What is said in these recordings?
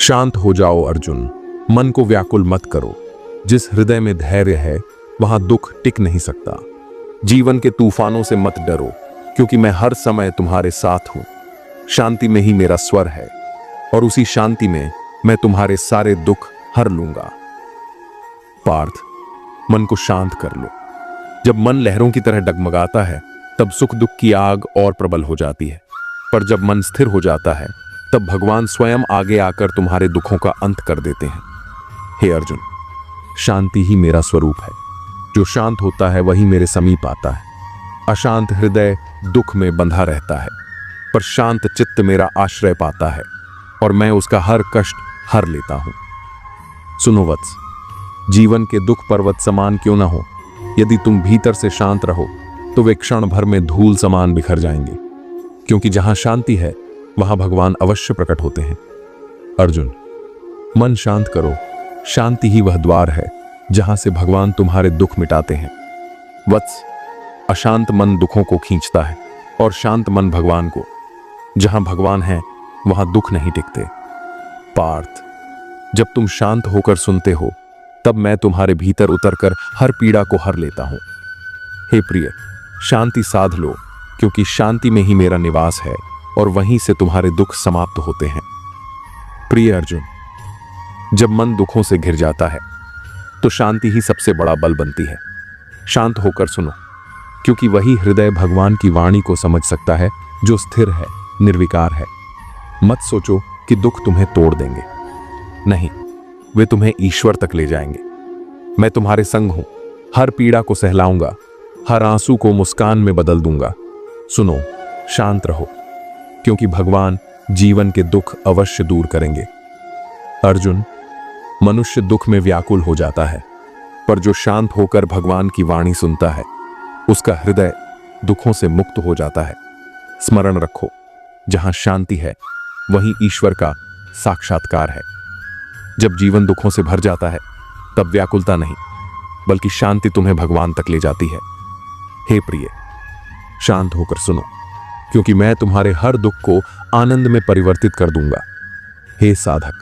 शांत हो जाओ अर्जुन, मन को व्याकुल मत करो। जिस हृदय में धैर्य है वहां दुख टिक नहीं सकता। जीवन के तूफानों से मत डरो, क्योंकि मैं हर समय तुम्हारे साथ हूं। शांति में ही मेरा स्वर है, और उसी शांति में मैं तुम्हारे सारे दुख हर लूंगा। पार्थ, मन को शांत कर लो। जब मन लहरों की तरह डगमगाता है तब सुख दुख की आग और प्रबल हो जाती है, पर जब मन स्थिर हो जाता है तब भगवान स्वयं आगे आकर तुम्हारे दुखों का अंत कर देते हैं। हे अर्जुन, शांति ही मेरा स्वरूप है। जो शांत होता है वही मेरे समीप आता है। अशांत हृदय दुख में बंधा रहता है, पर शांत चित्त मेरा आश्रय पाता है और मैं उसका हर कष्ट हर लेता हूं। सुनो वत्स, जीवन के दुख पर्वत समान क्यों ना हो, यदि तुम भीतर से शांत रहो तो वे क्षण भर में धूल समान बिखर जाएंगे, क्योंकि जहां शांति है वहां भगवान अवश्य प्रकट होते हैं। अर्जुन, मन शांत करो। शांति ही वह द्वार है जहां से भगवान तुम्हारे दुख मिटाते हैं। वत्स, अशांत मन दुखों को खींचता है और शांत मन भगवान को। जहां भगवान है वहां दुख नहीं टिकते। पार्थ, जब तुम शांत होकर सुनते हो तब मैं तुम्हारे भीतर उतरकर हर पीड़ा को हर लेता हूं। हे प्रिय, शांति साध लो, क्योंकि शांति में ही मेरा निवास है और वहीं से तुम्हारे दुख समाप्त होते हैं। प्रिय अर्जुन, जब मन दुखों से घिर जाता है तो शांति ही सबसे बड़ा बल बनती है। शांत होकर सुनो, क्योंकि वही हृदय भगवान की वाणी को समझ सकता है जो स्थिर है, निर्विकार है। मत सोचो कि दुख तुम्हें तोड़ देंगे। नहीं, वे तुम्हें ईश्वर तक ले जाएंगे। मैं तुम्हारे संग हूं, हर पीड़ा को सहलाऊंगा, हर आंसू को मुस्कान में बदल दूंगा। सुनो, शांत रहो, क्योंकि भगवान जीवन के दुख अवश्य दूर करेंगे। अर्जुन, मनुष्य दुख में व्याकुल हो जाता है, पर जो शांत होकर भगवान की वाणी सुनता है उसका हृदय दुखों से मुक्त हो जाता है। स्मरण रखो, जहां शांति है वहीं ईश्वर का साक्षात्कार है। जब जीवन दुखों से भर जाता है तब व्याकुलता नहीं, बल्कि शांति तुम्हें भगवान तक ले जाती है। हे प्रिय, शांत होकर सुनो, क्योंकि मैं तुम्हारे हर दुख को आनंद में परिवर्तित कर दूंगा। हे साधक,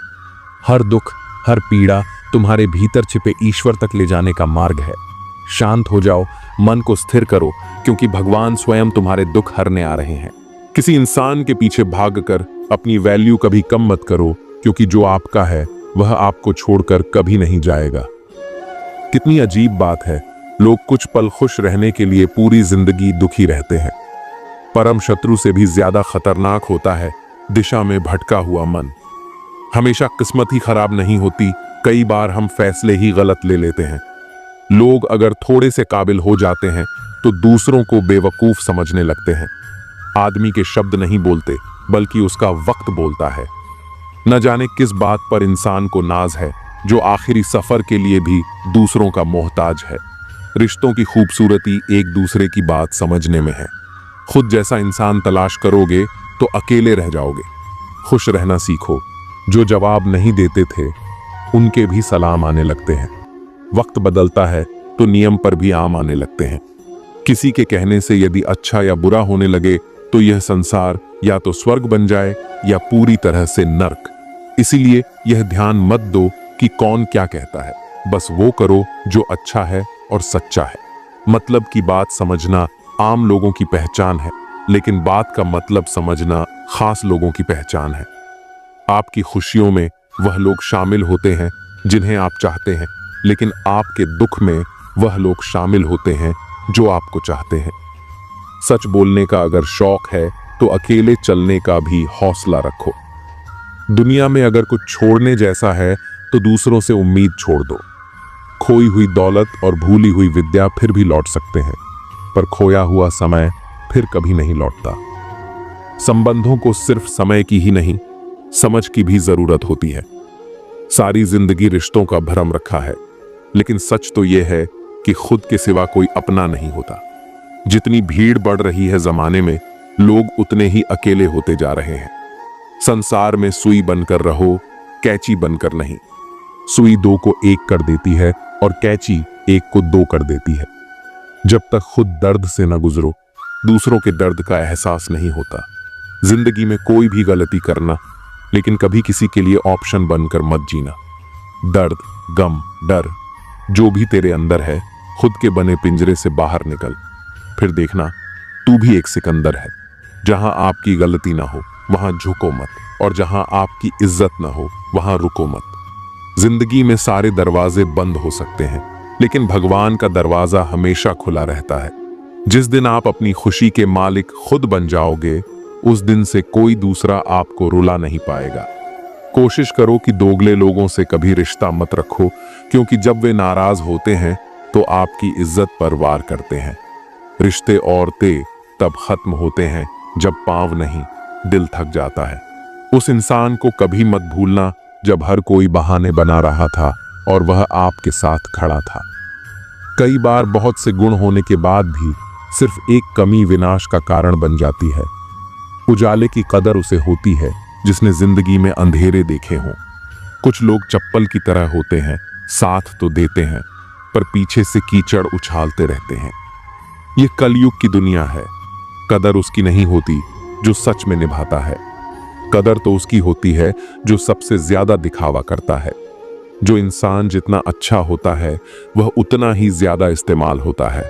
हर दुख, हर पीड़ा तुम्हारे भीतर छिपे ईश्वर तक ले जाने का मार्ग है। शांत हो जाओ, मन को स्थिर करो, क्योंकि भगवान स्वयं तुम्हारे दुख हरने आ रहे हैं। किसी इंसान के पीछे भागकर अपनी वैल्यू कभी कम मत करो, क्योंकि जो आपका है वह आपको छोड़कर कभी नहीं जाएगा। कितनी अजीब बात है, लोग कुछ पल खुश रहने के लिए पूरी जिंदगी दुखी रहते हैं। परम शत्रु से भी ज्यादा खतरनाक होता है दिशा में भटका हुआ मन। हमेशा किस्मत ही खराब नहीं होती, कई बार हम फैसले ही गलत ले लेते हैं। लोग अगर थोड़े से काबिल हो जाते हैं तो दूसरों को बेवकूफ समझने लगते हैं। आदमी के शब्द नहीं बोलते, बल्कि उसका वक्त बोलता है। न जाने किस बात पर इंसान को नाज है, जो आखिरी सफर के लिए भी दूसरों का मोहताज है। रिश्तों की खूबसूरती एक दूसरे की बात समझने में है। खुद जैसा इंसान तलाश करोगे तो अकेले रह जाओगे। खुश रहना सीखो। जो जवाब नहीं देते थे उनके भी सलाम आने लगते हैं। वक्त बदलता है तो नियम पर भी आम आने लगते हैं। किसी के कहने से यदि अच्छा या बुरा होने लगे तो यह संसार या तो स्वर्ग बन जाए या पूरी तरह से नर्क। इसीलिए यह ध्यान मत दो कि कौन क्या कहता है, बस वो करो जो अच्छा है और सच्चा है। मतलब की बात समझना आम लोगों की पहचान है, लेकिन बात का मतलब समझना खास लोगों की पहचान है। आपकी खुशियों में वह लोग शामिल होते हैं जिन्हें आप चाहते हैं, लेकिन आपके दुख में वह लोग शामिल होते हैं जो आपको चाहते हैं। सच बोलने का अगर शौक है तो अकेले चलने का भी हौसला रखो। दुनिया में अगर कुछ छोड़ने जैसा है तो दूसरों से उम्मीद छोड़ दो। खोई हुई दौलत और भूली हुई विद्या फिर भी लौट सकते हैं, पर खोया हुआ समय फिर कभी नहीं लौटता। संबंधों को सिर्फ समय की ही नहीं, समझ की भी जरूरत होती है। सारी जिंदगी रिश्तों का भ्रम रखा है, लेकिन सच तो यह है कि खुद के सिवा कोई अपना नहीं होता। जितनी भीड़ बढ़ रही है जमाने में, लोग उतने ही अकेले होते जा रहे हैं। संसार में सुई बनकर रहो, कैंची बनकर नहीं। सुई दो को एक कर देती है और कैंची एक को दो कर देती है। जब तक खुद दर्द से न गुजरो, दूसरों के दर्द का एहसास नहीं होता। जिंदगी में कोई भी गलती करना, लेकिन कभी किसी के लिए ऑप्शन बनकर मत जीना। दर्द, गम, डर, जो भी तेरे अंदर है, खुद के बने पिंजरे से बाहर निकल। फिर देखना तू भी एक सिकंदर है। जहां आपकी गलती ना हो वहां झुको मत, और जहां आपकी इज्जत ना हो वहां रुको मत। जिंदगी में सारे दरवाजे बंद हो सकते हैं, लेकिन भगवान का दरवाजा हमेशा खुला रहता है। जिस दिन आप अपनी खुशी के मालिक खुद बन जाओगे, उस दिन से कोई दूसरा आपको रुला नहीं पाएगा। कोशिश करो कि दोगले लोगों से कभी रिश्ता मत रखो, क्योंकि जब वे नाराज होते हैं तो आपकी इज्जत पर वार करते हैं। रिश्ते और तब खत्म होते हैं जब पांव नहीं, दिल थक जाता है। उस इंसान को कभी मत भूलना जब हर कोई बहाने बना रहा था और वह आपके साथ खड़ा था। कई बार बहुत से गुण होने के बाद भी सिर्फ एक कमी विनाश का कारण बन जाती है। उजाले की कदर उसे होती है जिसने जिंदगी में अंधेरे देखे हों। कुछ लोग चप्पल की तरह होते हैं, साथ तो देते हैं पर पीछे से कीचड़ उछालते रहते हैं। ये कलयुग की दुनिया है। कदर उसकी नहीं होती जो सच में निभाता है। कदर तो उसकी होती है जो सबसे ज्यादा दिखावा करता है। जो इंसान जितना अच्छा होता है वह उतना ही ज्यादा इस्तेमाल होता है।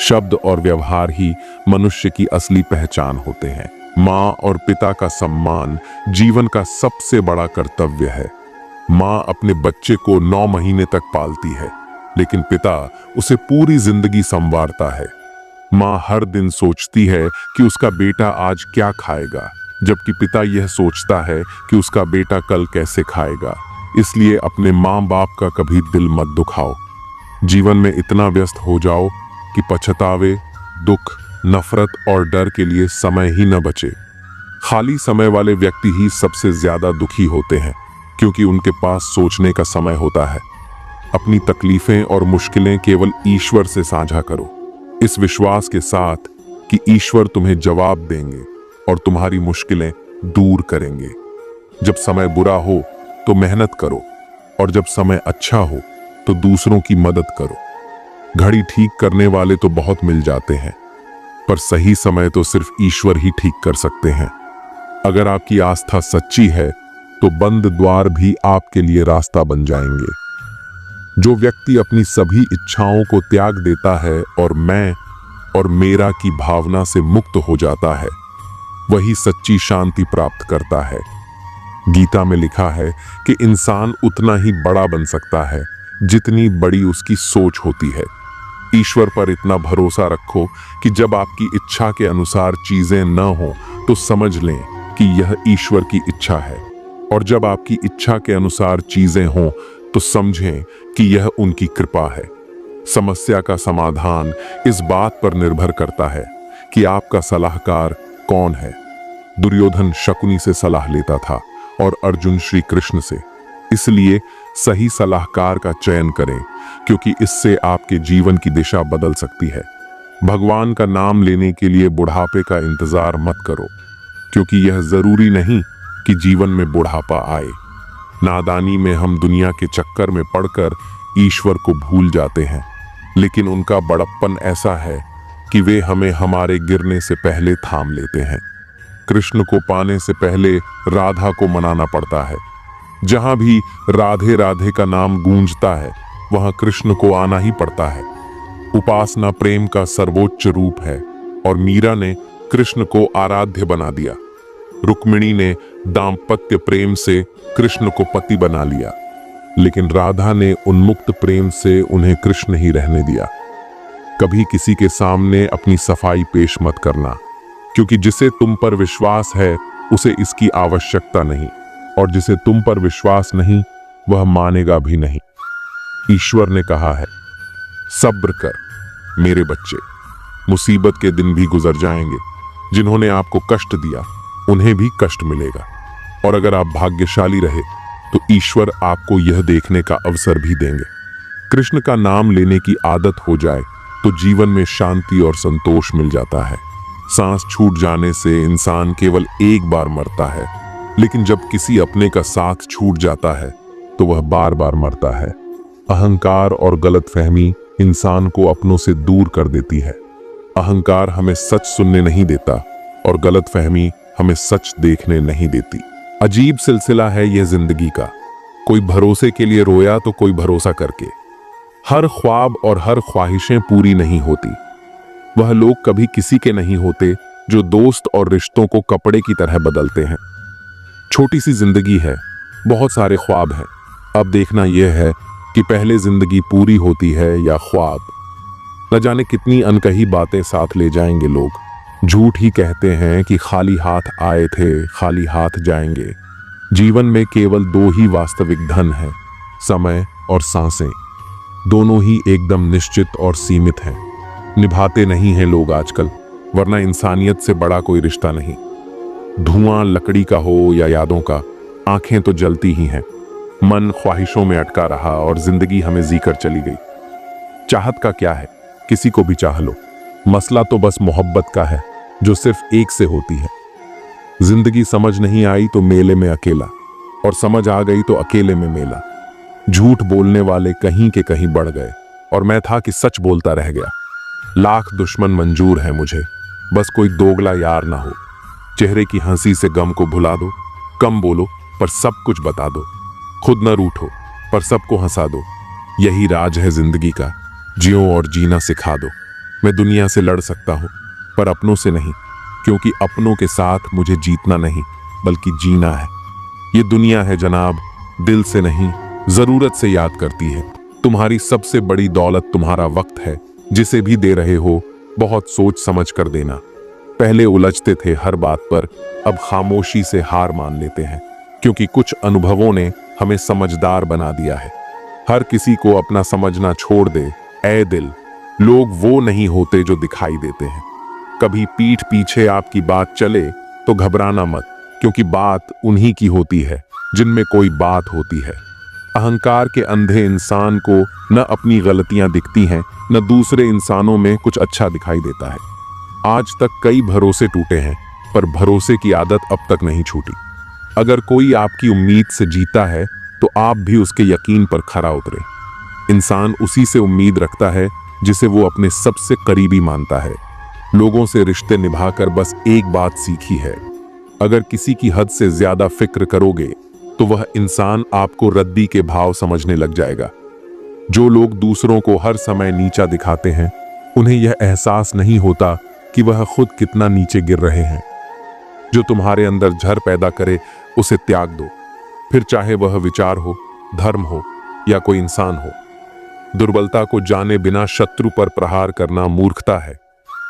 शब्द और व्यवहार ही मनुष्य की असली पहचान होते हैं। माँ और पिता का सम्मान जीवन का सबसे बड़ा कर्तव्य है। माँ अपने बच्चे को 9 महीने तक पालती है, लेकिन पिता उसे पूरी जिंदगी संवारता है। माँ हर दिन सोचती है कि उसका बेटा आज क्या खाएगा, जबकि पिता यह सोचता है कि उसका बेटा कल कैसे खाएगा। इसलिए अपने माँ बाप का कभी दिल मत दुखाओ। जीवन में इतना व्यस्त हो जाओ कि पछतावे, दुख, नफरत और डर के लिए समय ही न बचे। खाली समय वाले व्यक्ति ही सबसे ज्यादा दुखी होते हैं, क्योंकि उनके पास सोचने का समय होता है। अपनी तकलीफें और मुश्किलें केवल ईश्वर से साझा करो, इस विश्वास के साथ कि ईश्वर तुम्हें जवाब देंगे और तुम्हारी मुश्किलें दूर करेंगे। जब समय बुरा हो तो मेहनत करो, और जब समय अच्छा हो तो दूसरों की मदद करो। घड़ी ठीक करने वाले तो बहुत मिल जाते हैं, पर सही समय तो सिर्फ ईश्वर ही ठीक कर सकते हैं। अगर आपकी आस्था सच्ची है तो बंद द्वार भी आपके लिए रास्ता बन जाएंगे। जो व्यक्ति अपनी सभी इच्छाओं को त्याग देता है और मैं और मेरा की भावना से मुक्त हो जाता है, वही सच्ची शांति प्राप्त करता है। गीता में लिखा है कि इंसान उतना ही बड़ा बन सकता है जितनी बड़ी उसकी सोच होती है। ईश्वर पर इतना भरोसा रखो कि जब आपकी इच्छा के अनुसार चीजें न हो तो समझ लें कि यह ईश्वर की इच्छा है, और जब आपकी इच्छा के अनुसार चीजें हों तो समझें कि यह उनकी कृपा है। समस्या का समाधान इस बात पर निर्भर करता है कि आपका सलाहकार कौन है। दुर्योधन शकुनी से सलाह लेता था और अर्जुन श्री कृष्ण से। इसलिए सही सलाहकार का चयन करें, क्योंकि इससे आपके जीवन की दिशा बदल सकती है। भगवान का नाम लेने के लिए बुढ़ापे का इंतजार मत करो, क्योंकि यह जरूरी नहीं कि जीवन में बुढ़ापा आए। नादानी में हम दुनिया के चक्कर में पड़कर ईश्वर को भूल जाते हैं, लेकिन उनका बड़प्पन ऐसा है कि वे हमें हमारे गिरने से पहले थाम लेते हैं। कृष्ण को पाने से पहले राधा को मनाना पड़ता है। जहां भी राधे राधे का नाम गूंजता है, वहां कृष्ण को आना ही पड़ता है। उपासना प्रेम का सर्वोच्च रूप है, और मीरा ने कृष्ण को आराध्य बना दिया। रुक्मिणी ने दाम्पत्य प्रेम से कृष्ण को पति बना लिया, लेकिन राधा ने उन्मुक्त प्रेम से उन्हें कृष्ण ही रहने दिया। कभी किसी के सामने अपनी सफाई पेश मत करना, क्योंकि जिसे तुम पर विश्वास है उसे इसकी आवश्यकता नहीं, और जिसे तुम पर विश्वास नहीं वह मानेगा भी नहीं। ईश्वर ने कहा है, सब्र कर मेरे बच्चे, मुसीबत के दिन भी गुजर जाएंगे। जिन्होंने आपको कष्ट दिया उन्हें भी कष्ट मिलेगा, और अगर आप भाग्यशाली रहे तो ईश्वर आपको यह देखने का अवसर भी देंगे। कृष्ण का नाम लेने की आदत हो जाए तो जीवन में शांति और संतोष मिल जाता है। सांस छूट जाने से इंसान केवल एक बार मरता है, लेकिन जब किसी अपने का साथ छूट जाता है तो वह बार बार मरता है। अहंकार और गलतफहमी इंसान को अपनों से दूर कर देती है। अहंकार हमें सच सुनने नहीं देता, और गलतफहमी हमें सच देखने नहीं देती। अजीब सिलसिला है यह जिंदगी का, कोई भरोसे के लिए रोया तो कोई भरोसा करके। हर ख्वाब और हर ख्वाहिशें पूरी नहीं होती। वह लोग कभी किसी के नहीं होते जो दोस्त और रिश्तों को कपड़े की तरह बदलते हैं। छोटी सी जिंदगी है, बहुत सारे ख्वाब हैं। अब देखना यह है कि पहले जिंदगी पूरी होती है या ख्वाब। न जाने कितनी अनकही बातें साथ ले जाएंगे लोग। झूठ ही कहते हैं कि खाली हाथ आए थे, खाली हाथ जाएंगे। जीवन में केवल दो ही वास्तविक धन है, समय और सांसें। दोनों ही एकदम निश्चित और सीमित हैं। निभाते नहीं हैं लोग आजकल, वरना इंसानियत से बड़ा कोई रिश्ता नहीं। धुआं लकड़ी का हो या यादों का, आंखें तो जलती ही हैं। मन ख्वाहिशों में अटका रहा और जिंदगी हमें जीकर चली गई। चाहत का क्या है, किसी को भी चाह लो। मसला तो बस मोहब्बत का है जो सिर्फ एक से होती है। जिंदगी समझ नहीं आई तो मेले में अकेला, और समझ आ गई तो अकेले में मेला। झूठ बोलने वाले कहीं के कहीं बढ़ गए और मैं था कि सच बोलता रह गया। लाख दुश्मन मंजूर है मुझे, बस कोई दोगला यार ना हो। चेहरे की हंसी से गम को भुला दो, कम बोलो पर सब कुछ बता दो। खुद न रूठो पर सबको हंसा दो। यही राज है जिंदगी का, जियो और जीना सिखा दो। मैं दुनिया से लड़ सकता हूं पर अपनों से नहीं, क्योंकि अपनों के साथ मुझे जीतना नहीं बल्कि जीना है। ये दुनिया है जनाब, दिल से नहीं जरूरत से याद करती है। तुम्हारी सबसे बड़ी दौलत तुम्हारा वक्त है, जिसे भी दे रहे हो बहुत सोच समझ कर देना। पहले उलझते थे हर बात पर, अब खामोशी से हार मान लेते हैं, क्योंकि कुछ अनुभवों ने हमें समझदार बना दिया है। हर किसी को अपना समझना छोड़ दे ऐ दिल। लोग वो नहीं होते जो दिखाई देते हैं। कभी पीठ पीछे आपकी बात चले तो घबराना मत, क्योंकि बात उन्हीं की होती है जिनमें कोई बात होती है। अहंकार के अंधे इंसान को न अपनी गलतियां दिखती हैं, न दूसरे इंसानों में कुछ अच्छा दिखाई देता है। आज तक कई भरोसे टूटे हैं, पर भरोसे की आदत अब तक नहीं छूटी। अगर कोई आपकी उम्मीद से जीता है तो आप भी उसके यकीन पर खरा उतरे। इंसान उसी से उम्मीद रखता है जिसे वो अपने सबसे करीबी मानता है। लोगों से रिश्ते निभाकर बस एक बात सीखी है, अगर किसी की हद से ज्यादा फिक्र करोगे तो वह इंसान आपको रद्दी के भाव समझने लग जाएगा। जो लोग दूसरों को हर समय नीचा दिखाते हैं, उन्हें यह एहसास नहीं होता कि वह खुद कितना नीचे गिर रहे हैं। जो तुम्हारे अंदर झर पैदा करे उसे त्याग दो, फिर चाहे वह विचार हो, धर्म हो या कोई इंसान हो। दुर्बलता को जाने बिना शत्रु पर प्रहार करना मूर्खता है,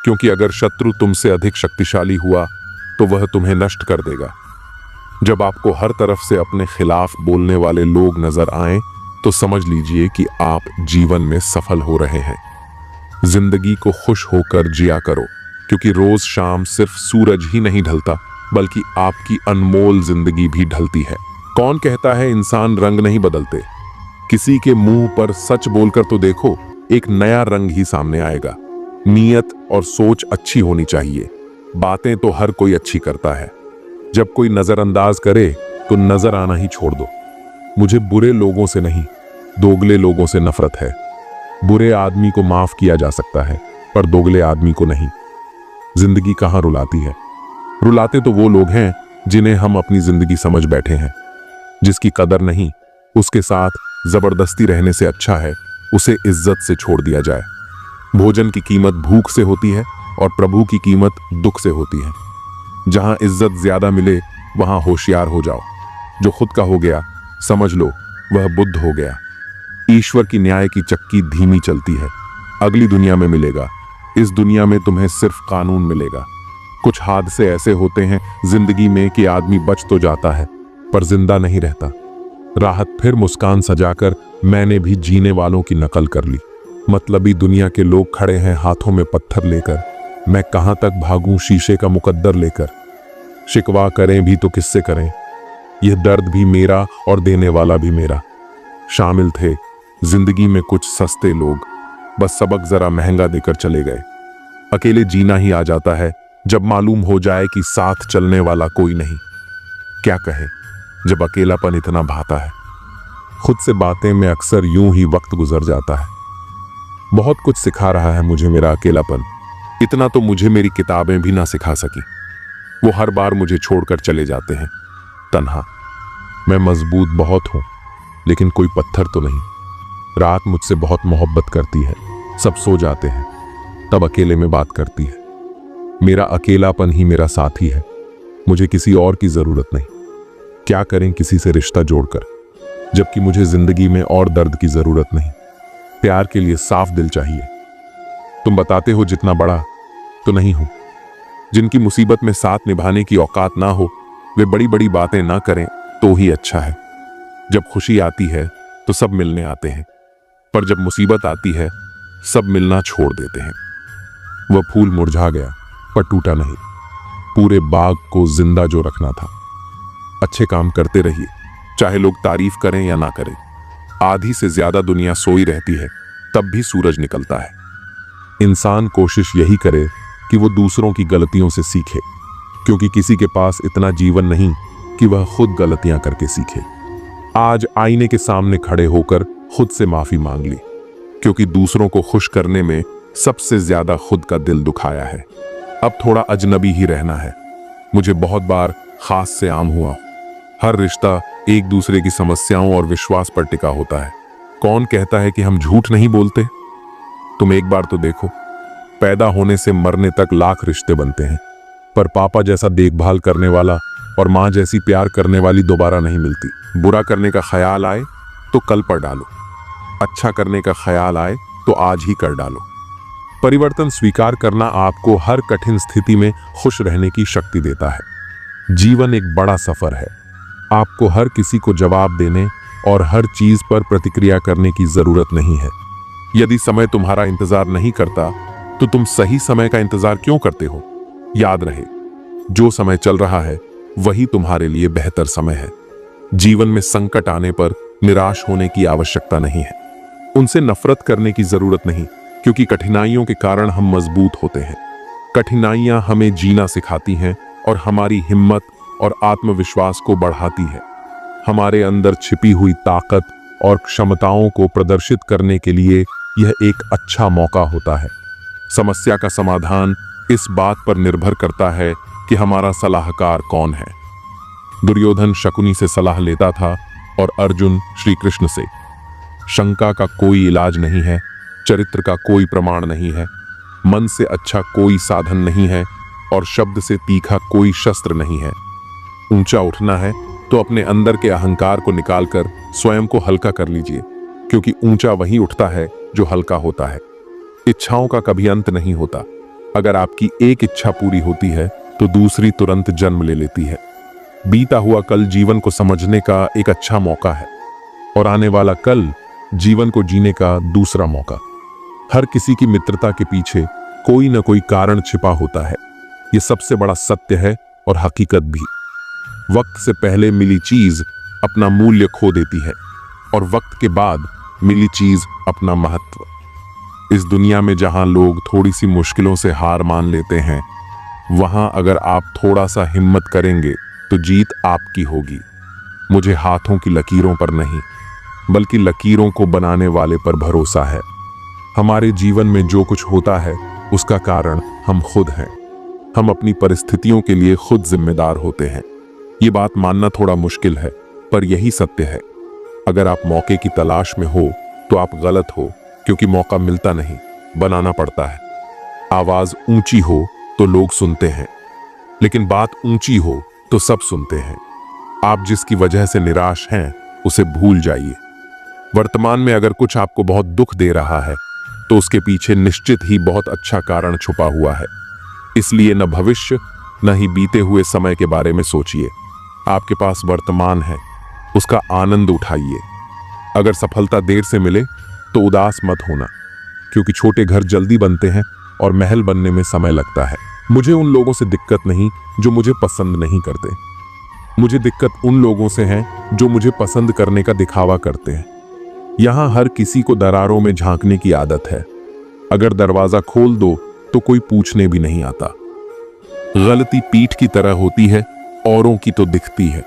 क्योंकि अगर शत्रु तुमसे अधिक शक्तिशाली हुआ तो वह तुम्हें नष्ट कर देगा। जब आपको हर तरफ से अपने खिलाफ बोलने वाले लोग नजर आएं, तो समझ लीजिए कि आप जीवन में सफल हो रहे हैं। जिंदगी को खुश होकर जिया करो, क्योंकि रोज शाम सिर्फ सूरज ही नहीं ढलता, बल्कि आपकी अनमोल जिंदगी भी ढलती है। कौन कहता है इंसान रंग नहीं बदलते? किसी के मुंह पर सच बोलकर तो देखो, एक नया रंग ही सामने आएगा। नीयत और सोच अच्छी होनी चाहिए। बातें तो हर कोई अच्छी करता है, जब कोई नजरअंदाज करे तो नजर आना ही छोड़ दो। मुझे बुरे लोगों से नहीं, दोगले लोगों से नफरत है। बुरे आदमी को माफ किया जा सकता है, पर दोगले आदमी को नहीं। जिंदगी कहाँ रुलाती है? रुलाते तो वो लोग हैं जिन्हें हम अपनी जिंदगी समझ बैठे हैं। जिसकी कदर नहीं, उसके साथ जबरदस्ती रहने से अच्छा है उसे इज्जत से छोड़ दिया जाए। भोजन की कीमत भूख से होती है और प्रभु की कीमत दुख से होती है। जहां इज्जत ज्यादा मिले वहां होशियार हो जाओ। जो खुद का हो गया समझ लो वह बुद्ध हो गया। ईश्वर की न्याय की चक्की धीमी चलती है। अगली दुनिया में मिलेगा, इस दुनिया में तुम्हें सिर्फ कानून मिलेगा। कुछ हादसे ऐसे होते हैं जिंदगी में कि आदमी बच तो जाता है पर जिंदा नहीं रहता। राहत फिर मुस्कान सजाकर मैंने भी जीने वालों की नकल कर ली। मतलबी दुनिया के लोग खड़े हैं हाथों में पत्थर लेकर, मैं कहां तक भागूं शीशे का मुकद्दर लेकर। शिकवा करें भी तो किससे करें, यह दर्द भी मेरा और देने वाला भी मेरा। शामिल थे जिंदगी में कुछ सस्ते लोग, बस सबक जरा महंगा देकर चले गए। अकेले जीना ही आ जाता है जब मालूम हो जाए कि साथ चलने वाला कोई नहीं। क्या कहें जब अकेलापन इतना भाता है। खुद से बातें में अक्सर यूं ही वक्त गुजर जाता है। बहुत कुछ सिखा रहा है मुझे मेरा अकेलापन। इतना तो मुझे मेरी किताबें भी ना सिखा सकी। वो हर बार मुझे छोड़कर चले जाते हैं, तन्हा। मैं मजबूत बहुत हूं, लेकिन कोई पत्थर तो नहीं। रात मुझसे बहुत मोहब्बत करती है, सब सो जाते हैं, तब अकेले में बात करती है। मेरा अकेलापन ही मेरा साथी है, मुझे किसी और की जरूरत नहीं। क्या करें किसी से रिश्ता जोड़कर, जबकि मुझे जिंदगी में और दर्द की जरूरत नहीं। प्यार के लिए साफ दिल चाहिए। तुम बताते हो जितना बड़ा, तो नहीं हूं। जिनकी मुसीबत में साथ निभाने की औकात ना हो, वे बड़ी बड़ी बातें ना करें तो ही अच्छा है। जब खुशी आती है तो सब मिलने आते हैं, पर जब मुसीबत आती है सब मिलना छोड़ देते हैं। वह फूल मुरझा गया पर टूटा नहीं, पूरे बाग को जिंदा जो रखना था। अच्छे काम करते रहिए, चाहे लोग तारीफ करें या ना करें। आधी से ज्यादा दुनिया सोई रहती है, तब भी सूरज निकलता है। इंसान कोशिश यही करे कि वो दूसरों की गलतियों से सीखे, क्योंकि किसी के पास इतना जीवन नहीं कि वह खुद गलतियां करके सीखे। आज आईने के सामने खड़े होकर खुद से माफी मांग ली, क्योंकि दूसरों को खुश करने में सबसे ज्यादा खुद का दिल दुखाया है। अब थोड़ा अजनबी ही रहना है। मुझे बहुत बार खास से आम हुआ। हर रिश्ता एक दूसरे की समस्याओं और विश्वास पर टिका होता है। कौन कहता है कि हम झूठ नहीं बोलते? तुम एक बार तो देखो, पैदा होने से मरने तक लाख रिश्ते बनते हैं, पर पापा जैसा देखभाल करने वाला और माँ जैसी प्यार करने वाली दोबारा नहीं मिलती। बुरा करने का ख्याल आए तो कल पर डालो, अच्छा करने का ख्याल आए तो आज ही कर डालो। परिवर्तन स्वीकार करना आपको हर कठिन स्थिति में खुश रहने की शक्ति देता है। जीवन एक बड़ा सफर है। आपको हर किसी को जवाब देने और हर चीज पर प्रतिक्रिया करने की जरूरत नहीं है। यदि समय तुम्हारा इंतजार नहीं करता, तो तुम सही समय का इंतजार क्यों करते हो? याद रहे, जो समय चल रहा है वही तुम्हारे लिए बेहतर समय है। जीवन में संकट आने पर निराश होने की आवश्यकता नहीं है। उनसे नफरत करने की जरूरत नहीं, क्योंकि कठिनाइयों के कारण हम मजबूत होते हैं। कठिनाइयां हमें जीना सिखाती हैं और हमारी हिम्मत और आत्मविश्वास को बढ़ाती है। हमारे अंदर छिपी हुई ताकत और क्षमताओं को प्रदर्शित करने के लिए यह एक अच्छा मौका होता है। समस्या का समाधान इस बात पर निर्भर करता है कि हमारा सलाहकार कौन है। दुर्योधन शकुनी से सलाह लेता था और अर्जुन श्री कृष्ण से। शंका का कोई इलाज नहीं है, चरित्र का कोई प्रमाण नहीं है, मन से अच्छा कोई साधन नहीं है और शब्द से तीखा कोई शस्त्र नहीं है। ऊंचा उठना है तो अपने अंदर के अहंकार को निकालकर स्वयं को हल्का कर लीजिए, क्योंकि ऊंचा वही उठता है जो हल्का होता है। इच्छाओं का कभी अंत नहीं होता। अगर आपकी एक इच्छा पूरी होती है तो दूसरी तुरंत जन्म ले लेती है। बीता हुआ कल जीवन को समझने का एक अच्छा मौका है और आने वाला कल जीवन को जीने का दूसरा मौका। हर किसी की मित्रता के पीछे कोई न कोई कारण छिपा होता है। यह सबसे बड़ा सत्य है और हकीकत भी। वक्त से पहले मिली चीज अपना मूल्य खो देती है और वक्त के बाद मिली चीज अपना महत्व। इस दुनिया में जहां लोग थोड़ी सी मुश्किलों से हार मान लेते हैं, वहां अगर आप थोड़ा सा हिम्मत करेंगे तो जीत आपकी होगी। मुझे हाथों की लकीरों पर नहीं, बल्कि लकीरों को बनाने वाले पर भरोसा है। हमारे जीवन में जो कुछ होता है उसका कारण हम खुद हैं। हम अपनी परिस्थितियों के लिए खुद जिम्मेदार होते हैं। ये बात मानना थोड़ा मुश्किल है, पर यही सत्य है। अगर आप मौके की तलाश में हो तो आप गलत हो, क्योंकि मौका मिलता नहीं, बनाना पड़ता है। आवाज ऊंची हो तो लोग सुनते हैं, लेकिन बात ऊंची हो तो सब सुनते हैं। आप जिसकी वजह से निराश हैं उसे भूल जाइए। वर्तमान में अगर कुछ आपको बहुत दुख दे रहा है तो उसके पीछे निश्चित ही बहुत अच्छा कारण छुपा हुआ है। इसलिए न भविष्य न ही बीते हुए समय के बारे में सोचिए। आपके पास वर्तमान है, उसका आनंद उठाइए। अगर सफलता देर से मिले तो उदास मत होना, क्योंकि छोटे घर जल्दी बनते हैं और महल बनने में समय लगता है। मुझे उन लोगों से दिक्कत नहीं जो मुझे पसंद नहीं करते। मुझे दिक्कत उन लोगों से है जो मुझे पसंद करने का दिखावा करते हैं। यहां हर किसी को दरारों में झांकने की आदत है। अगर दरवाजा खोल दो तो कोई पूछने भी नहीं आता। गलती पीठ की तरह होती है, औरों की तो दिखती है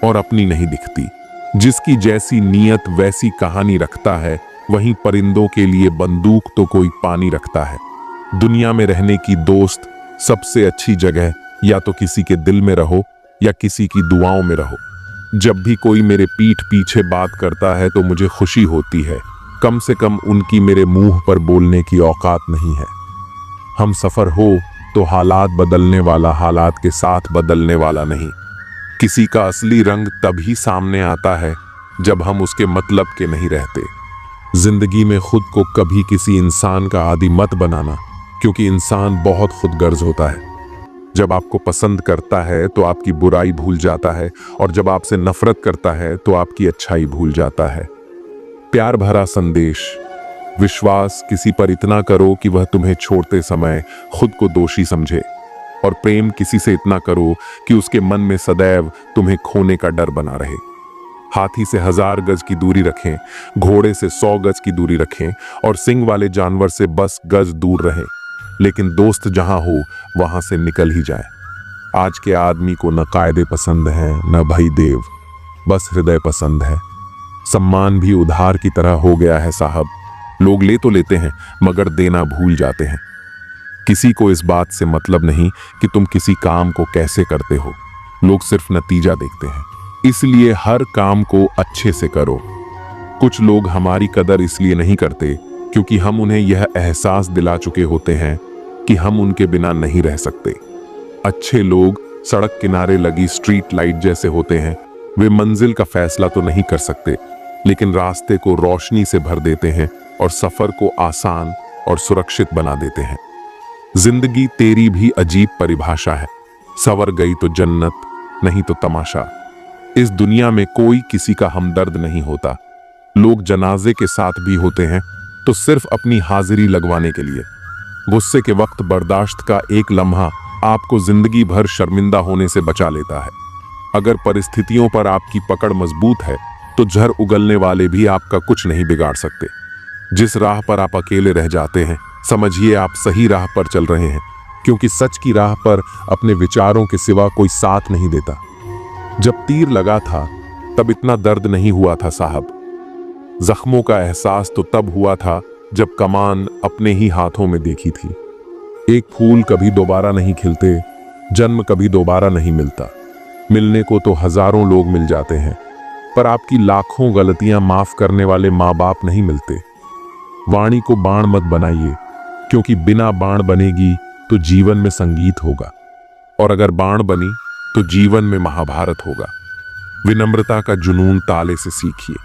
और अपनी नहीं दिखती। जिसकी जैसी नीयत वैसी कहानी रखता है, वहीं परिंदों के लिए बंदूक तो कोई पानी रखता है। दुनिया में रहने की दोस्त सबसे अच्छी जगह या तो किसी के दिल में रहो या किसी की दुआओं में रहो। जब भी कोई मेरे पीठ पीछे बात करता है तो मुझे खुशी होती है, कम से कम उनकी मेरे मुंह पर बोलने की औकात नहीं है। हम सफर हो तो हालात बदलने वाला हालात के साथ बदलने वाला नहीं। किसी का असली रंग तभी सामने आता है जब हम उसके मतलब के नहीं रहते। जिंदगी में खुद को कभी किसी इंसान का आदी मत बनाना, क्योंकि इंसान बहुत खुदगर्ज होता है। जब आपको पसंद करता है तो आपकी बुराई भूल जाता है, और जब आपसे नफरत करता है तो आपकी अच्छाई भूल जाता है। प्यार भरा संदेश: विश्वास किसी पर इतना करो कि वह तुम्हें छोड़ते समय खुद को दोषी समझे, और प्रेम किसी से इतना करो कि उसके मन में सदैव तुम्हें खोने का डर बना रहे। हाथी से 1000 गज की दूरी रखें, घोड़े से 100 गज की दूरी रखें, और सिंग वाले जानवर से बस गज दूर रहें, लेकिन दोस्त जहां हो वहां से निकल ही जाए। आज के आदमी को न कायदे पसंद है न भाई देव, बस हृदय पसंद है। सम्मान भी उधार की तरह हो गया है साहब। लोग ले तो लेते हैं मगर देना भूल जाते हैं। किसी को इस बात से मतलब नहीं कि तुम किसी काम को कैसे करते हो, लोग सिर्फ नतीजा देखते हैं। इसलिए हर काम को अच्छे से करो। कुछ लोग हमारी कदर इसलिए नहीं करते क्योंकि हम उन्हें यह एहसास दिला चुके होते हैं कि हम उनके बिना नहीं रह सकते। अच्छे लोग सड़क किनारे लगी स्ट्रीट लाइट जैसे होते हैं। वे मंजिल का फैसला तो नहीं कर सकते, लेकिन रास्ते को रोशनी से भर देते हैं और सफर को आसान और सुरक्षित बना देते हैं। जिंदगी तेरी भी अजीब परिभाषा है। सवर गई तो जन्नत, नहीं तो तमाशा। इस दुनिया में कोई किसी का हमदर्द नहीं होता। लोग जनाजे के साथ भी होते हैं तो सिर्फ अपनी हाजिरी लगवाने के लिए। गुस्से के वक्त बर्दाश्त का एक लम्हा आपको जिंदगी भर शर्मिंदा होने से बचा लेता है। अगर परिस्थितियों पर आपकी पकड़ मजबूत है तो झर उगलने वाले भी आपका कुछ नहीं बिगाड़ सकते। जिस राह पर आप अकेले रह जाते हैं, समझिए आप सही राह पर चल रहे हैं, क्योंकि सच की राह पर अपने विचारों के सिवा कोई साथ नहीं देता। जब तीर लगा था तब इतना दर्द नहीं हुआ था साहब। जख्मों का एहसास तो तब हुआ था जब कमान अपने ही हाथों में देखी थी। एक फूल कभी दोबारा नहीं खिलते, जन्म कभी दोबारा नहीं मिलता। मिलने को तो हजारों लोग मिल जाते हैं, पर आपकी लाखों गलतियां माफ करने वाले माँ बाप नहीं मिलते। वाणी को बाण मत बनाइए, क्योंकि बिना बाण बनेगी तो जीवन में संगीत होगा, और अगर बाण बनी तो जीवन में महाभारत होगा। विनम्रता का जुनून ताले से सीखिए।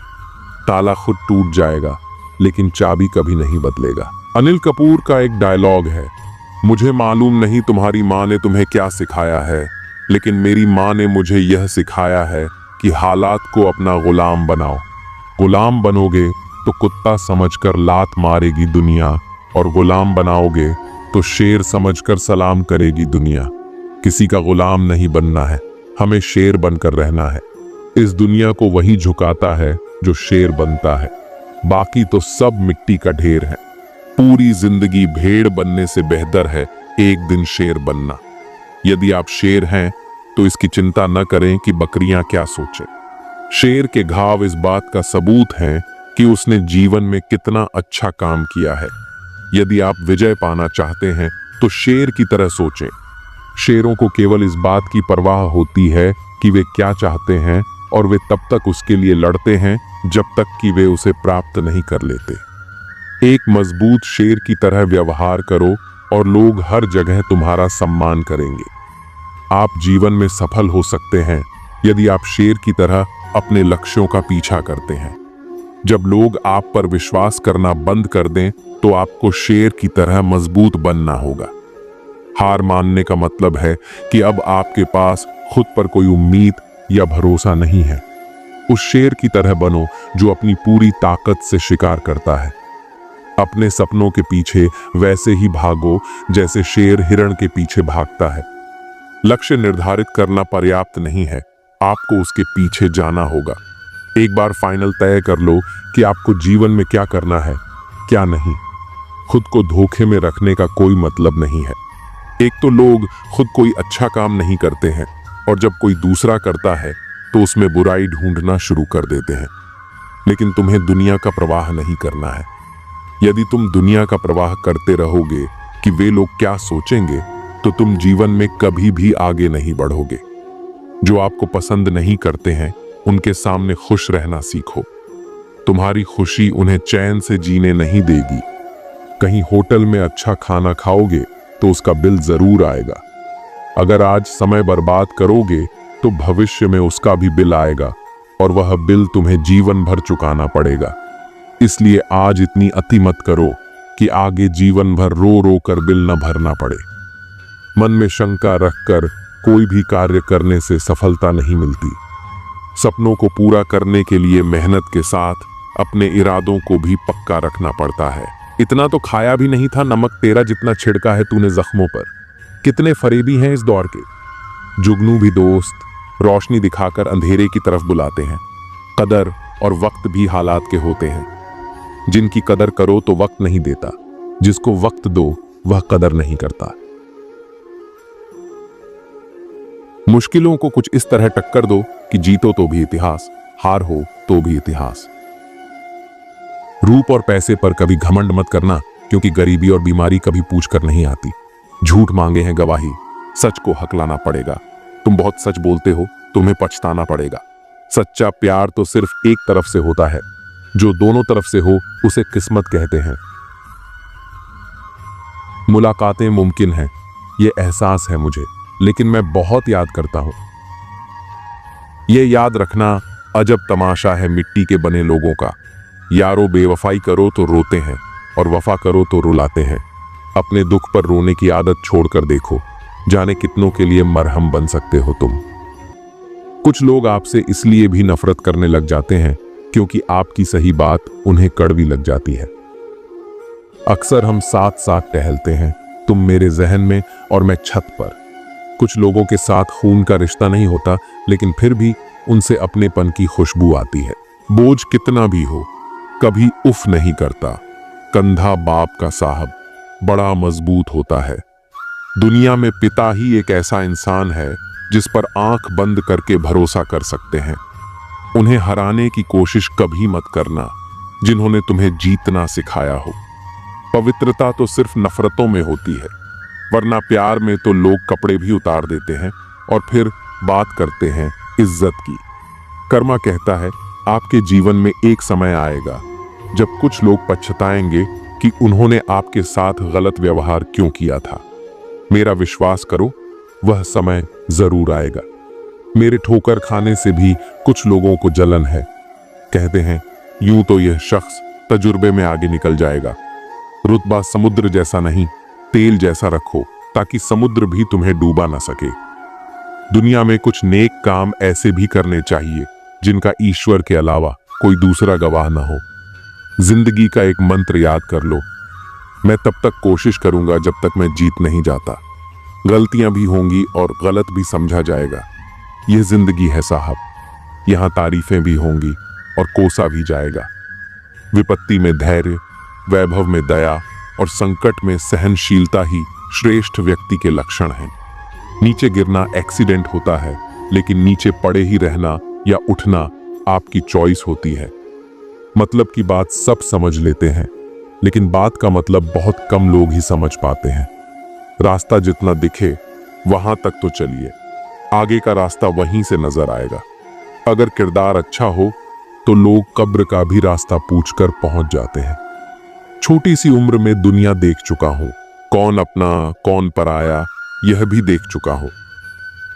ताला खुद टूट जाएगा लेकिन चाबी कभी नहीं बदलेगा। अनिल कपूर का एक डायलॉग है, मुझे मालूम नहीं तुम्हारी माँ ने तुम्हें क्या सिखाया है, लेकिन मेरी माँ ने मुझे यह सिखाया है कि हालात को अपना गुलाम बनाओ। गुलाम बनोगे तो कुत्ता समझकर लात मारेगी दुनिया, और गुलाम बनाओगे तो शेर समझकर सलाम करेगी दुनिया। किसी का गुलाम नहीं बनना है, हमें शेर बनकर रहना है। इस दुनिया को वही झुकाता है जो शेर बनता है, बाकी तो सब मिट्टी का ढेर है। पूरी जिंदगी भेड़ बनने से बेहतर है एक दिन शेर बनना। यदि आप शेर हैं तो इसकी चिंता न करें कि बकरियां क्या सोचें। शेर के घाव इस बात का सबूत हैं कि उसने जीवन में कितना अच्छा काम किया है। यदि आप विजय पाना चाहते हैं तो शेर की तरह सोचें। शेरों को केवल इस बात की परवाह होती है कि वे क्या चाहते हैं, और वे तब तक उसके लिए लड़ते हैं जब तक कि वे उसे प्राप्त नहीं कर लेते। एक मजबूत शेर की तरह व्यवहार करो और लोग हर जगह तुम्हारा सम्मान करेंगे। आप जीवन में सफल हो सकते हैं यदि आप शेर की तरह अपने लक्ष्यों का पीछा करते हैं। जब लोग आप पर विश्वास करना बंद कर दें तो आपको शेर की तरह मजबूत बनना होगा। हार मानने का मतलब है कि अब आपके पास खुद पर कोई उम्मीद या भरोसा नहीं है। उस शेर की तरह बनो जो अपनी पूरी ताकत से शिकार करता है। अपने सपनों के पीछे वैसे ही भागो जैसे शेर हिरण के पीछे भागता है। लक्ष्य निर्धारित करना पर्याप्त नहीं है, आपको उसके पीछे जाना होगा। एक बार फाइनल तय कर लो कि आपको जीवन में क्या करना है, क्या नहीं। खुद को धोखे में रखने का कोई मतलब नहीं है। एक तो लोग खुद कोई अच्छा काम नहीं करते हैं, और जब कोई दूसरा करता है तो उसमें बुराई ढूंढना शुरू कर देते हैं। लेकिन तुम्हें दुनिया का प्रवाह नहीं करना है। यदि तुम दुनिया का प्रवाह करते रहोगे कि वे लोग क्या सोचेंगे, तो तुम जीवन में कभी भी आगे नहीं बढ़ोगे। जो आपको पसंद नहीं करते हैं उनके सामने खुश रहना सीखो। तुम्हारी खुशी उन्हें चैन से जीने नहीं देगी। कहीं होटल में अच्छा खाना खाओगे तो उसका बिल जरूर आएगा। अगर आज समय बर्बाद करोगे तो भविष्य में उसका भी बिल आएगा और वह बिल तुम्हें जीवन भर चुकाना पड़ेगा। इसलिए आज इतनी अति मत करो कि आगे जीवन भर रो रो कर बिल न भरना पड़े। मन में शंका रखकर कोई भी कार्य करने से सफलता नहीं मिलती। सपनों को पूरा करने के लिए मेहनत के साथ अपने इरादों को भी पक्का रखना पड़ता है। इतना तो खाया भी नहीं था नमक तेरा जितना छिड़का है तूने जख्मों पर। कितने फरेबी हैं इस दौर के। जुगनू भी दोस्त रोशनी दिखाकर अंधेरे की तरफ बुलाते हैं। कदर और वक्त भी हालात के होते हैं। जिनकी कदर करो तो वक्त नहीं देता, जिसको वक्त दो वह कदर नहीं करता। मुश्किलों को कुछ इस तरह टक्कर दो कि जीतो तो भी इतिहास, हार हो तो भी इतिहास। रूप और पैसे पर कभी घमंड मत करना, क्योंकि गरीबी और बीमारी कभी पूछ कर नहीं आती। झूठ मांगे हैं गवाही, सच को हकलाना पड़ेगा। तुम बहुत सच बोलते हो, तुम्हें पछताना पड़ेगा। सच्चा प्यार तो सिर्फ एक तरफ से होता है, जो दोनों तरफ से हो उसे किस्मत कहते हैं। मुलाकातें मुमकिन हैं, ये एहसास है मुझे, लेकिन मैं बहुत याद करता हूं। ये याद रखना अजब तमाशा है मिट्टी के बने लोगों का। यारो बेवफाई करो तो रोते हैं और वफा करो तो रुलाते हैं। अपने दुख पर रोने की आदत छोड़कर देखो, जाने कितनों के लिए मरहम बन सकते हो तुम। कुछ लोग आपसे इसलिए भी नफरत करने लग जाते हैं क्योंकि आपकी सही बात उन्हें कड़वी लग जाती है। अक्सर हम साथ साथ टहलते हैं, तुम मेरे जहन में और मैं छत पर। कुछ लोगों के साथ खून का रिश्ता नहीं होता, लेकिन फिर भी उनसे अपनेपन की खुशबू आती है। बोझ कितना भी हो कभी उफ नहीं करता। कंधा बाप का साहब बड़ा मजबूत होता है। दुनिया में पिता ही एक ऐसा इंसान है जिस पर आंख बंद करके भरोसा कर सकते हैं। उन्हें हराने की कोशिश कभी मत करना जिन्होंने तुम्हें जीतना सिखाया हो। पवित्रता तो सिर्फ नफरतों में होती है, वरना प्यार में तो लोग कपड़े भी उतार देते हैं और फिर बात करते हैं इज्जत की। कर्मा कहता है आपके जीवन में एक समय आएगा जब कुछ लोग पछताएंगे कि उन्होंने आपके साथ गलत व्यवहार क्यों किया था। मेरा विश्वास करो, वह समय जरूर आएगा। मेरे ठोकर खाने से भी कुछ लोगों को जलन है। कहते हैं यूं तो यह शख्स तजुर्बे में आगे निकल जाएगा। रुतबा समुद्र जैसा नहीं, तेल जैसा रखो ताकि समुद्र भी तुम्हें डूबा ना सके। दुनिया में कुछ नेक काम ऐसे भी करने चाहिए जिनका ईश्वर के अलावा कोई दूसरा गवाह ना हो। जिंदगी का एक मंत्र याद कर लो, मैं तब तक कोशिश करूंगा जब तक मैं जीत नहीं जाता। गलतियां भी होंगी और गलत भी समझा जाएगा। यह जिंदगी है साहब, यहां तारीफें भी होंगी और कोसा भी जाएगा। विपत्ति में धैर्य, वैभव में दया और संकट में सहनशीलता ही श्रेष्ठ व्यक्ति के लक्षण हैं। नीचे गिरना एक्सीडेंट होता है, लेकिन नीचे पड़े ही रहना या उठना आपकी चॉइस होती है। मतलब की बात सब समझ लेते हैं, लेकिन बात का मतलब बहुत कम लोग ही समझ पाते हैं। रास्ता जितना दिखे वहां तक तो चलिए, आगे का रास्ता वहीं से नजर आएगा। अगर किरदार अच्छा हो तो लोग कब्र का भी रास्ता पूछकर पहुंच जाते हैं। छोटी सी उम्र में दुनिया देख चुका हूं, कौन अपना कौन पराया यह भी देख चुका हूं।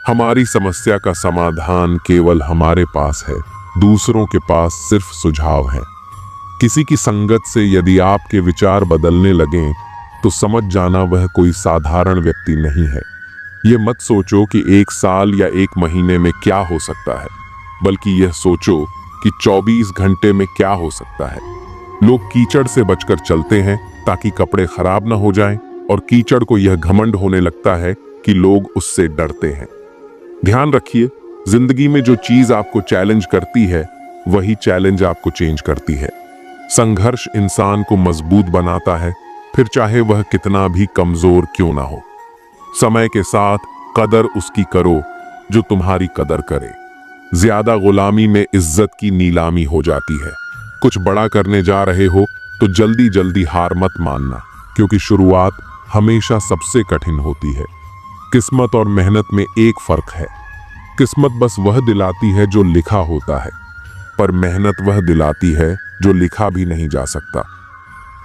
हमारी समस्या का समाधान केवल हमारे पास है, दूसरों के पास सिर्फ सुझाव है। किसी की संगत से यदि आपके विचार बदलने लगें तो समझ जाना वह कोई साधारण व्यक्ति नहीं है। ये मत सोचो कि एक साल या एक महीने में क्या हो सकता है, बल्कि यह सोचो कि 24 घंटे में क्या हो सकता है। लोग कीचड़ से बचकर चलते हैं ताकि कपड़े खराब ना हो जाएं, और कीचड़ को यह घमंड होने लगता है कि लोग उससे डरते हैं। ध्यान रखिए, जिंदगी में जो चीज आपको चैलेंज करती है वही चैलेंज आपको चेंज करती है। संघर्ष इंसान को मजबूत बनाता है, फिर चाहे वह कितना भी कमजोर क्यों ना हो। समय के साथ कदर उसकी करो जो तुम्हारी कदर करे। ज्यादा गुलामी में इज्जत की नीलामी हो जाती है। कुछ बड़ा करने जा रहे हो तो जल्दी जल्दी हार मत मानना, क्योंकि शुरुआत हमेशा सबसे कठिन होती है। किस्मत और मेहनत में एक फर्क है। किस्मत बस वह दिलाती है जो लिखा होता है, पर मेहनत वह दिलाती है जो लिखा भी नहीं जा सकता।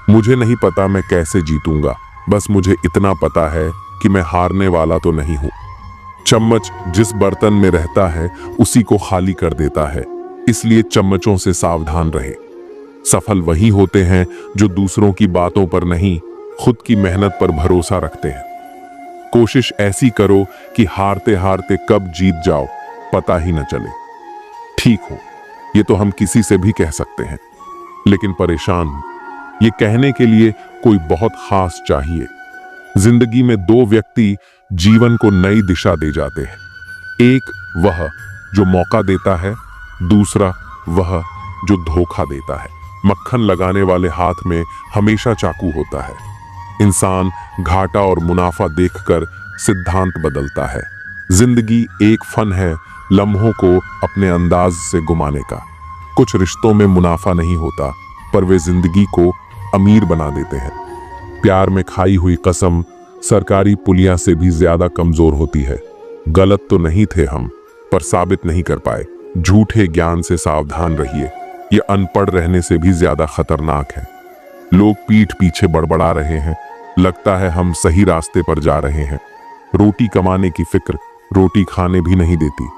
मुझे नहीं पता मैं कैसे जीतूंगा, बस मुझे इतना पता है कि मैं हारने वाला तो नहीं हूं। चम्मच जिस बर्तन में रहता है उसी को खाली कर देता है, इसलिए चम्मचों से सावधान रहे। सफल वही होते हैं जो दूसरों की बातों पर नहीं, खुद की मेहनत पर भरोसा रखते हैं। कोशिश ऐसी करो कि हारते हारते कब जीत जाओ पता ही न चले। ठीक हो, ये तो हम किसी से भी कह सकते हैं, लेकिन परेशान हूं, ये कहने के लिए कोई बहुत खास चाहिए। जिंदगी में दो व्यक्ति जीवन को नई दिशा दे जाते हैं। एक वह जो मौका देता है, दूसरा वह जो धोखा देता है। मक्खन लगाने वाले हाथ में हमेशा चाकू होता है। इंसान घाटा और मुनाफा देखकर सिद्धांत बदलता है। जिंदगी एक फन है लम्हों को अपने अंदाज से घुमाने का। कुछ रिश्तों में मुनाफा नहीं होता, पर वे जिंदगी को अमीर बना देते हैं। प्यार में खाई हुई कसम सरकारी पुलिया से भी ज्यादा कमजोर होती है। गलत तो नहीं थे हम, पर साबित नहीं कर पाए। झूठे ज्ञान से सावधान रहिए, ये अनपढ़ रहने से भी ज्यादा खतरनाक है। लोग पीठ पीछे बड़बड़ा रहे हैं, लगता है हम सही रास्ते पर जा रहे हैं। रोटी कमाने की फिक्र रोटी खाने भी नहीं देती।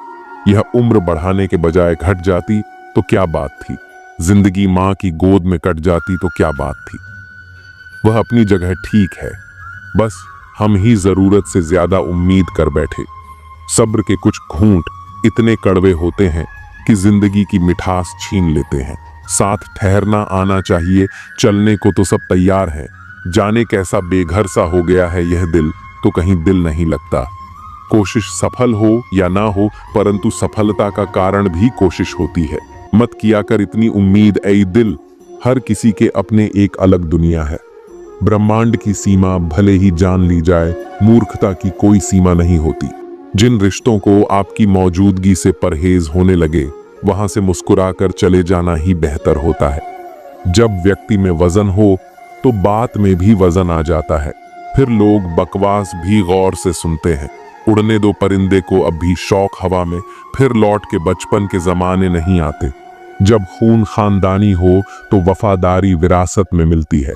यह उम्र बढ़ाने के बजाय घट जाती तो क्या बात थी। जिंदगी माँ की गोद में कट जाती तो क्या बात थी। वह अपनी जगह ठीक है, बस हम ही जरूरत से ज्यादा उम्मीद कर बैठे। सब्र के कुछ घूंट इतने कड़वे होते हैं कि जिंदगी की मिठास छीन लेते हैं। साथ ठहरना आना चाहिए, चलने को तो सब तैयार है। जाने कैसा बेघर सा हो गया है यह दिल, तो कहीं दिल नहीं लगता। कोशिश सफल हो या ना हो, परंतु सफलता का कारण भी कोशिश होती है। मत किया कर इतनी उम्मीद ऐ दिल, हर किसी के अपने एक अलग दुनिया है। ब्रह्मांड की सीमा भले ही जान ली जाए, मूर्खता की कोई सीमा नहीं होती। जिन रिश्तों को आपकी मौजूदगी से परहेज होने लगे, वहां से मुस्कुराकर चले जाना ही बेहतर होता है। जब व्यक्ति में वजन हो तो बात में भी वजन आ जाता है। फिर लोग बकवास भी गौर से सुनते हैं। उड़ने दो परिंदे को अब भी शौक हवा में, फिर लौट के बचपन के जमाने नहीं आते। जब खून खानदानी हो तो वफादारी विरासत में मिलती है।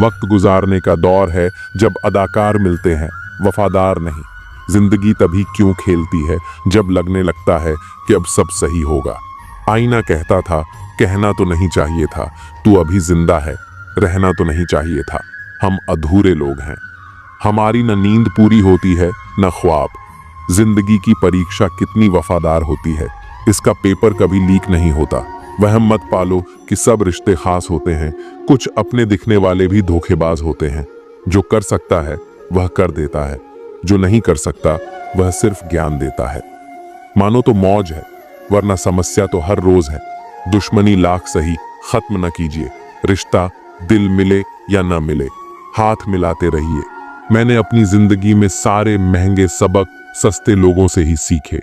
वक्त गुजारने का दौर है जब अदाकार मिलते हैं, वफादार नहीं। जिंदगी तभी क्यों खेलती है जब लगने लगता है कि अब सब सही होगा। आईना कहता था कहना तो नहीं चाहिए था, तू अभी जिंदा है, रहना तो नहीं चाहिए था। हम अधूरे लोग हैं, हमारी न नींद पूरी होती है न ख्वाब। जिंदगी की परीक्षा कितनी वफादार होती है, इसका पेपर कभी लीक नहीं होता। वहम मत पालो कि सब रिश्ते खास होते हैं। कुछ अपने दिखने वाले भी धोखेबाज होते हैं। जो कर सकता है वह कर देता है, जो नहीं कर सकता वह सिर्फ ज्ञान देता है। मानो तो मौज है, वरना समस्या तो हर रोज है। दुश्मनी लाख सही, खत्म न कीजिए। रिश्ता दिल मिले या न मिले, हाथ मिलाते रहिए। मैंने अपनी जिंदगी में सारे महंगे सबक सस्ते लोगों से ही सीखे।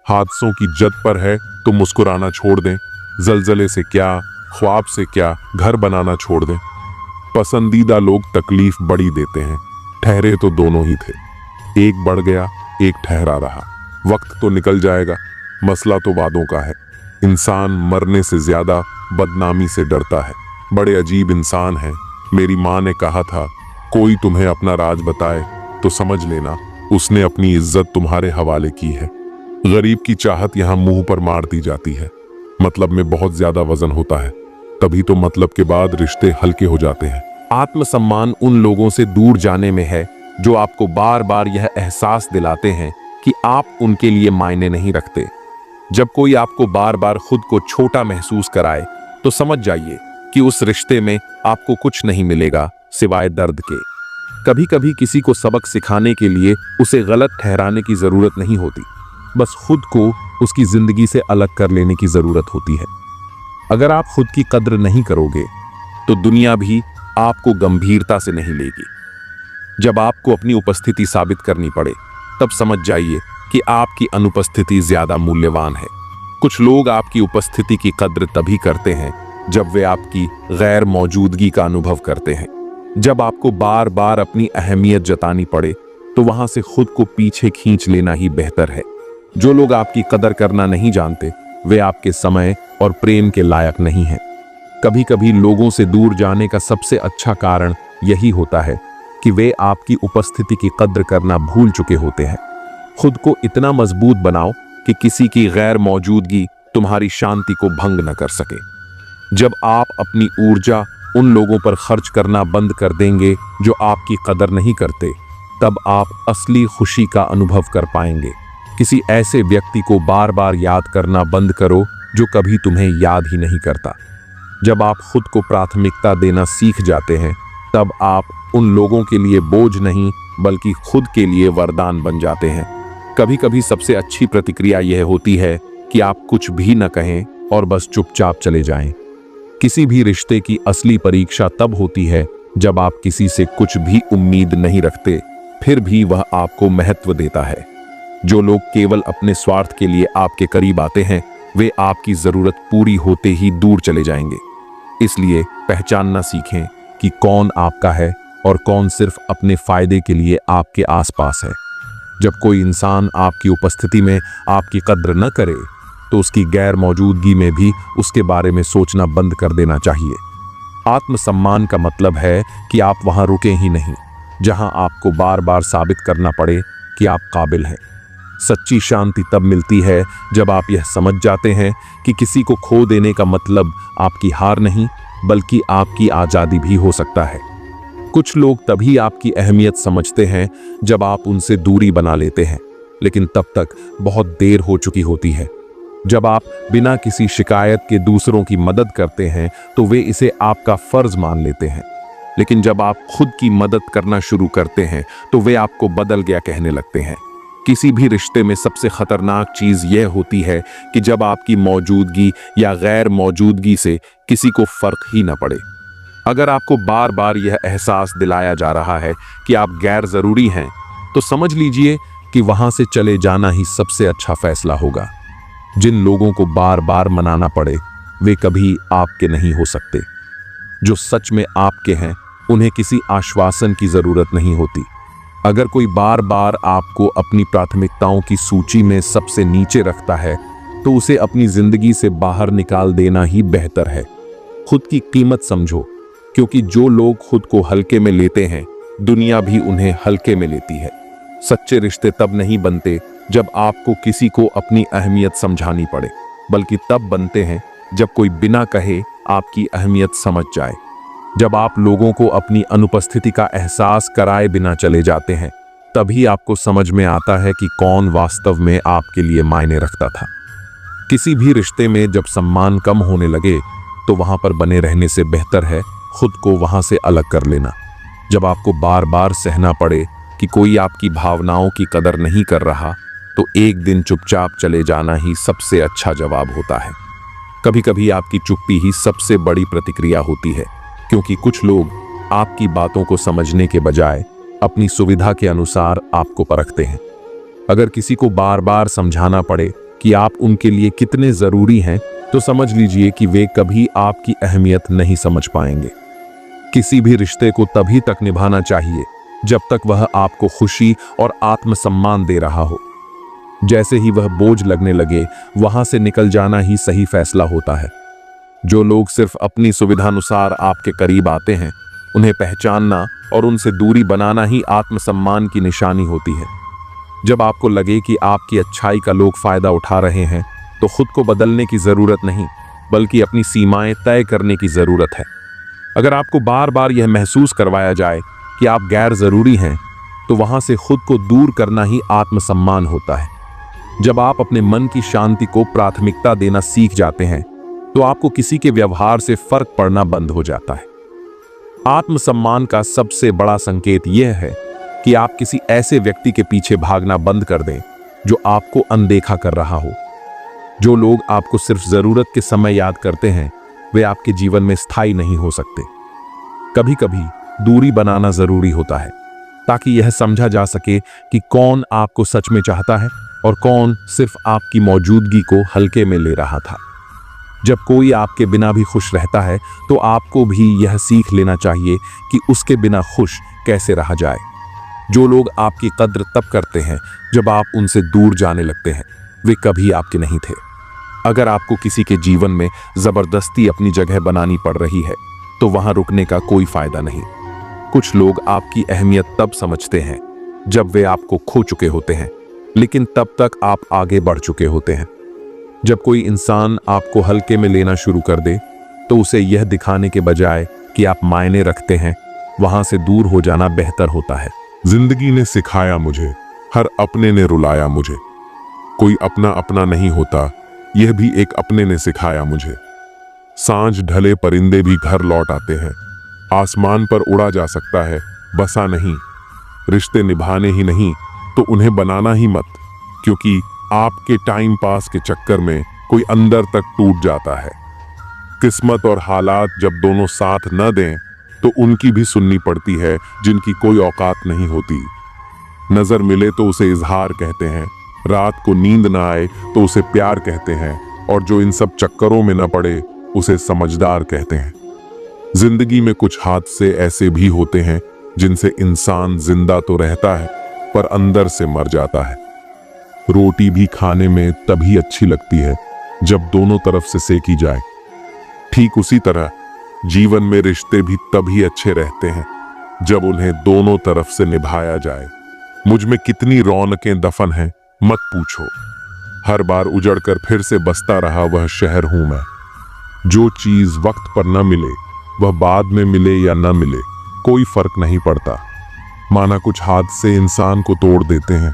हादसों की जद पर है तो मुस्कुराना छोड़ दें। जलजले से क्या, ख्वाब से क्या, घर बनाना छोड़ दें। पसंदीदा लोग तकलीफ बड़ी देते हैं, ठहरे तो दोनों ही थे। एक बढ़ गया, एक ठहरा रहा। वक्त तो निकल जाएगा, मसला तो वादों का है। इंसान मरने से ज्यादा बदनामी से डरता है। बड़े अजीब इंसान हैं। मेरी माँ ने कहा था, कोई तुम्हें अपना राज बताए तो समझ लेना उसने अपनी इज्जत तुम्हारे हवाले की है। गरीब की चाहत यहाँ मुंह पर मार दी जाती है। मतलब में बहुत ज्यादा वजन होता है, तभी तो मतलब के बाद रिश्ते हल्के हो जाते हैं। आत्मसम्मान उन लोगों से दूर जाने में है जो आपको बार बार यह एहसास दिलाते हैं कि आप उनके लिए मायने नहीं रखते। जब कोई आपको बार बार खुद को छोटा महसूस कराए तो समझ जाइए कि उस रिश्ते में आपको कुछ नहीं मिलेगा सिवाय दर्द के। कभी कभी किसी को सबक सिखाने के लिए उसे गलत ठहराने की जरूरत नहीं होती, बस खुद को उसकी जिंदगी से अलग कर लेने की जरूरत होती है। अगर आप खुद की कद्र नहीं करोगे तो दुनिया भी आपको गंभीरता से नहीं लेगी। जब आपको अपनी उपस्थिति साबित करनी पड़े तब समझ जाइए कि आपकी अनुपस्थिति ज्यादा मूल्यवान है। कुछ लोग आपकी उपस्थिति की कद्र तभी करते हैं जब वे आपकी गैर मौजूदगी का अनुभव करते हैं। जब आपको बार बार अपनी अहमियत जतानी पड़े तो वहां से खुद को पीछे खींच लेना ही बेहतर है। जो लोग आपकी कदर करना नहीं जानते वे आपके समय और प्रेम के लायक नहीं हैं। कभी कभी लोगों से दूर जाने का सबसे अच्छा कारण यही होता है कि वे आपकी उपस्थिति की कद्र करना भूल चुके होते हैं। खुद को इतना मजबूत बनाओ कि किसी की गैर मौजूदगी तुम्हारी शांति को भंग न कर सके। जब आप अपनी ऊर्जा उन लोगों पर खर्च करना बंद कर देंगे जो आपकी कदर नहीं करते, तब आप असली खुशी का अनुभव कर पाएंगे। किसी ऐसे व्यक्ति को बार बार याद करना बंद करो जो कभी तुम्हें याद ही नहीं करता। जब आप खुद को प्राथमिकता देना सीख जाते हैं, तब आप उन लोगों के लिए बोझ नहीं बल्कि खुद के लिए वरदान बन जाते हैं। कभी कभी सबसे अच्छी प्रतिक्रिया यह होती है कि आप कुछ भी न कहें और बस चुपचाप चले जाएं। किसी भी रिश्ते की असली परीक्षा तब होती है जब आप किसी से कुछ भी उम्मीद नहीं रखते, फिर भी वह आपको महत्व देता है। जो लोग केवल अपने स्वार्थ के लिए आपके करीब आते हैं, वे आपकी जरूरत पूरी होते ही दूर चले जाएंगे। इसलिए पहचानना सीखें कि कौन आपका है और कौन सिर्फ अपने फायदे के लिए आपके आसपास है। जब कोई इंसान आपकी उपस्थिति में आपकी कद्र न करे, तो उसकी गैर मौजूदगी में भी उसके बारे में सोचना बंद कर देना चाहिए। आत्मसम्मान का मतलब है कि आप वहां रुके ही नहीं जहां आपको बार बार साबित करना पड़े कि आप काबिल हैं। सच्ची शांति तब मिलती है जब आप यह समझ जाते हैं कि किसी को खो देने का मतलब आपकी हार नहीं बल्कि आपकी आज़ादी भी हो सकता है। कुछ लोग तभी आपकी अहमियत समझते हैं जब आप उनसे दूरी बना लेते हैं, लेकिन तब तक बहुत देर हो चुकी होती है। जब आप बिना किसी शिकायत के दूसरों की मदद करते हैं तो वे इसे आपका फर्ज मान लेते हैं, लेकिन जब आप खुद की मदद करना शुरू करते हैं तो वे आपको बदल गया कहने लगते हैं। किसी भी रिश्ते में सबसे खतरनाक चीज यह होती है कि जब आपकी मौजूदगी या गैर मौजूदगी से किसी को फर्क ही न पड़े। अगर आपको बार बार यह एहसास दिलाया जा रहा है कि आप गैर जरूरी हैं, तो समझ लीजिए कि वहां से चले जाना ही सबसे अच्छा फैसला होगा। जिन लोगों को बार बार मनाना पड़े, वे कभी आपके नहीं हो सकते। जो सच में आपके हैं, उन्हें किसी आश्वासन की जरूरत नहीं होती। अगर कोई बार बार आपको अपनी प्राथमिकताओं की सूची में सबसे नीचे रखता है, तो उसे अपनी जिंदगी से बाहर निकाल देना ही बेहतर है। खुद की कीमत समझो, क्योंकि जो लोग खुद को हल्के में लेते हैं, दुनिया भी उन्हें हल्के में लेती है। सच्चे रिश्ते तब नहीं बनते जब आपको किसी को अपनी अहमियत समझानी पड़े, बल्कि तब बनते हैं जब कोई बिना कहे आपकी अहमियत समझ जाए। जब आप लोगों को अपनी अनुपस्थिति का एहसास कराए बिना चले जाते हैं, तभी आपको समझ में आता है कि कौन वास्तव में आपके लिए मायने रखता था। किसी भी रिश्ते में जब सम्मान कम होने लगे, तो वहां पर बने रहने से बेहतर है खुद को वहां से अलग कर लेना। जब आपको बार बार सहना पड़े कि कोई आपकी भावनाओं की कदर नहीं कर रहा, तो एक दिन चुपचाप चले जाना ही सबसे अच्छा जवाब होता है। कभी कभी आपकी चुप्पी ही सबसे बड़ी प्रतिक्रिया होती है, क्योंकि कुछ लोग आपकी बातों को समझने के बजाय अपनी सुविधा के अनुसार आपको परखते हैं। अगर किसी को बार बार समझाना पड़े कि आप उनके लिए कितने जरूरी हैं, तो समझ लीजिए कि वे कभी आपकी अहमियत नहीं समझ पाएंगे। किसी भी रिश्ते को तभी तक निभाना चाहिए जब तक वह आपको खुशी और आत्मसम्मान दे रहा हो। जैसे ही वह बोझ लगने लगे, वहां से निकल जाना ही सही फैसला होता है। जो लोग सिर्फ अपनी सुविधानुसार आपके करीब आते हैं, उन्हें पहचानना और उनसे दूरी बनाना ही आत्मसम्मान की निशानी होती है। जब आपको लगे कि आपकी अच्छाई का लोग फायदा उठा रहे हैं, तो खुद को बदलने की जरूरत नहीं, बल्कि अपनी सीमाएं तय करने की जरूरत है। अगर आपको बार बार यह महसूस करवाया जाए कि आप गैर जरूरी हैं, तो वहां से खुद को दूर करना ही आत्मसम्मान होता है। जब आप अपने मन की शांति को प्राथमिकता देना सीख जाते हैं, तो आपको किसी के व्यवहार से फर्क पड़ना बंद हो जाता है। आत्मसम्मान का सबसे बड़ा संकेत यह है कि आप किसी ऐसे व्यक्ति के पीछे भागना बंद कर दें जो आपको अनदेखा कर रहा हो। जो लोग आपको सिर्फ जरूरत के समय याद करते हैं, वे आपके जीवन में स्थायी नहीं हो सकते। कभी कभी दूरी बनाना जरूरी होता है, ताकि यह समझा जा सके कि कौन आपको सच में चाहता है और कौन सिर्फ आपकी मौजूदगी को हल्के में ले रहा था। जब कोई आपके बिना भी खुश रहता है, तो आपको भी यह सीख लेना चाहिए कि उसके बिना खुश कैसे रहा जाए। जो लोग आपकी कद्र तब करते हैं जब आप उनसे दूर जाने लगते हैं, वे कभी आपके नहीं थे। अगर आपको किसी के जीवन में जबरदस्ती अपनी जगह बनानी पड़ रही है तो वहां रुकने का कोई फायदा नहीं। कुछ लोग आपकी अहमियत तब समझते हैं जब वे आपको खो चुके होते हैं, लेकिन तब तक आप आगे बढ़ चुके होते हैं। जब कोई इंसान आपको हल्के में लेना शुरू कर दे तो उसे यह दिखाने के बजाय कि आप मायने रखते हैं, वहां से दूर हो जाना बेहतर होता है। जिंदगी ने सिखाया मुझे, हर अपने ने रुलाया मुझे। कोई अपना अपना नहीं होता, यह भी एक अपने ने सिखाया मुझे। सांझ ढले परिंदे भी घर लौट आते हैं। आसमान पर उड़ा जा सकता है, बसा नहीं। रिश्ते निभाने ही नहीं तो उन्हें बनाना ही मत, क्योंकि आपके टाइम पास के चक्कर में कोई अंदर तक टूट जाता है। किस्मत और हालात जब दोनों साथ न दें तो उनकी भी सुननी पड़ती है जिनकी कोई औकात नहीं होती। नजर मिले तो उसे इजहार कहते हैं, रात को नींद ना आए तो उसे प्यार कहते हैं, और जो इन सब चक्करों में न पड़े उसे समझदार कहते हैं। जिंदगी में कुछ हादसे ऐसे भी होते हैं जिनसे इंसान जिंदा तो रहता है पर अंदर से मर जाता है। रोटी भी खाने में तभी अच्छी लगती है जब दोनों तरफ से सेकी जाए। ठीक उसी तरह जीवन में रिश्ते भी तभी अच्छे रहते हैं जब उन्हें दोनों तरफ से निभाया जाए। मुझ में कितनी रौनकें दफन हैं मत पूछो। हर बार उजड़कर फिर से बसता रहा वह शहर हूं मैं। जो चीज वक्त पर न मिले वह बाद में मिले या न मिले कोई फर्क नहीं पड़ता। माना कुछ हादसे इंसान को तोड़ देते हैं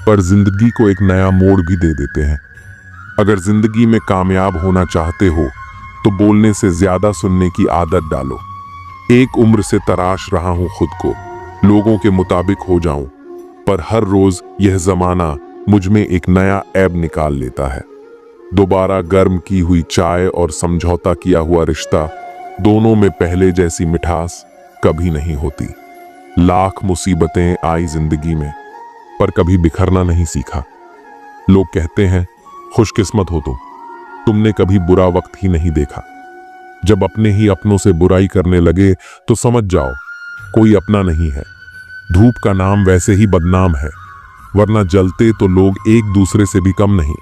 पर जिंदगी को एक नया मोड़ भी दे देते हैं। अगर जिंदगी में कामयाब होना चाहते हो तो बोलने से ज्यादा सुनने की आदत डालो। एक उम्र से तराश रहा हूं खुद को, लोगों के मुताबिक हो जाऊं, पर हर रोज यह जमाना मुझ में एक नया ऐब निकाल लेता है। दोबारा गर्म की हुई चाय और समझौता किया हुआ रिश्ता, दोनों में पहले जैसी मिठास कभी नहीं होती। लाख मुसीबतें आई जिंदगी में पर कभी बिखरना नहीं सीखा। लोग कहते हैं खुशकिस्मत हो तुमने कभी बुरा वक्त ही नहीं देखा। जब अपने ही अपनों से बुराई करने लगे तो समझ जाओ कोई अपना नहीं है। धूप का नाम वैसे ही बदनाम है, वरना जलते तो लोग एक दूसरे से भी कम नहीं।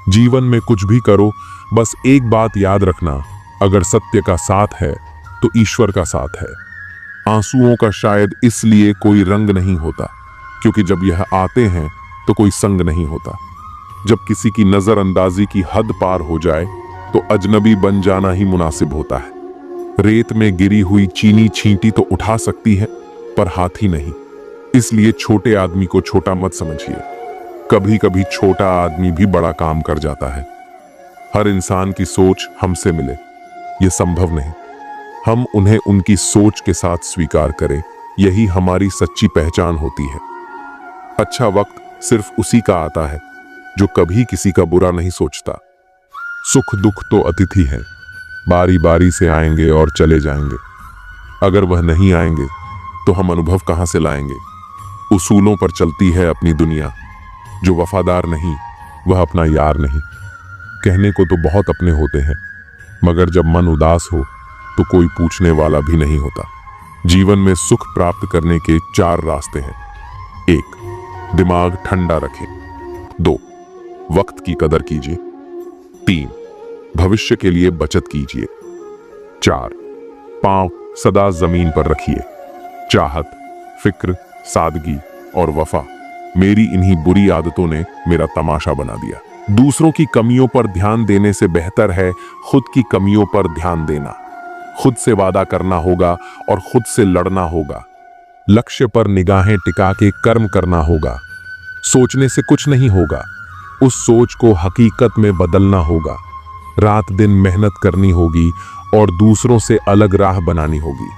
जीवन में कुछ भी करो, बस एक बात याद रखना, अगर सत्य का साथ है तो ईश्वर का साथ है। आंसुओं का शायद इसलिए कोई रंग नहीं होता क्योंकि जब यह आते हैं तो कोई संग नहीं होता। जब किसी की नजरअंदाजी की हद पार हो जाए तो अजनबी बन जाना ही मुनासिब होता है। रेत में गिरी हुई चीनी छींटी तो उठा सकती है पर हाथी नहीं। इसलिए छोटे आदमी को छोटा मत समझिए। कभी कभी छोटा आदमी भी बड़ा काम कर जाता है। हर इंसान की सोच हमसे मिले यह संभव नहीं। हम उन्हें उनकी सोच के साथ स्वीकार करें, यही हमारी सच्ची पहचान होती है। अच्छा वक्त सिर्फ उसी का आता है जो कभी किसी का बुरा नहीं सोचता। सुख दुख तो अतिथि है, बारी बारी से आएंगे और चले जाएंगे। अगर वह नहीं आएंगे तो हम अनुभव कहां से लाएंगे। उसूलों पर चलती है अपनी दुनिया, जो वफादार नहीं वह अपना यार नहीं। कहने को तो बहुत अपने होते हैं, मगर जब मन उदास हो तो कोई पूछने वाला भी नहीं होता। जीवन में सुख प्राप्त करने के 4 रास्ते हैं। 1. दिमाग ठंडा रखें। 2. वक्त की कदर कीजिए। 3. भविष्य के लिए बचत कीजिए। 4. पांव सदा जमीन पर रखिए। चाहत, फिक्र, सादगी और वफा, मेरी इन्हीं बुरी आदतों ने मेरा तमाशा बना दिया। दूसरों की कमियों पर ध्यान देने से बेहतर है खुद की कमियों पर ध्यान देना। खुद से वादा करना होगा और खुद से लड़ना होगा। लक्ष्य पर निगाहें टिका के कर्म करना होगा। सोचने से कुछ नहीं होगा, उस सोच को हकीकत में बदलना होगा। रात दिन मेहनत करनी होगी और दूसरों से अलग राह बनानी होगी।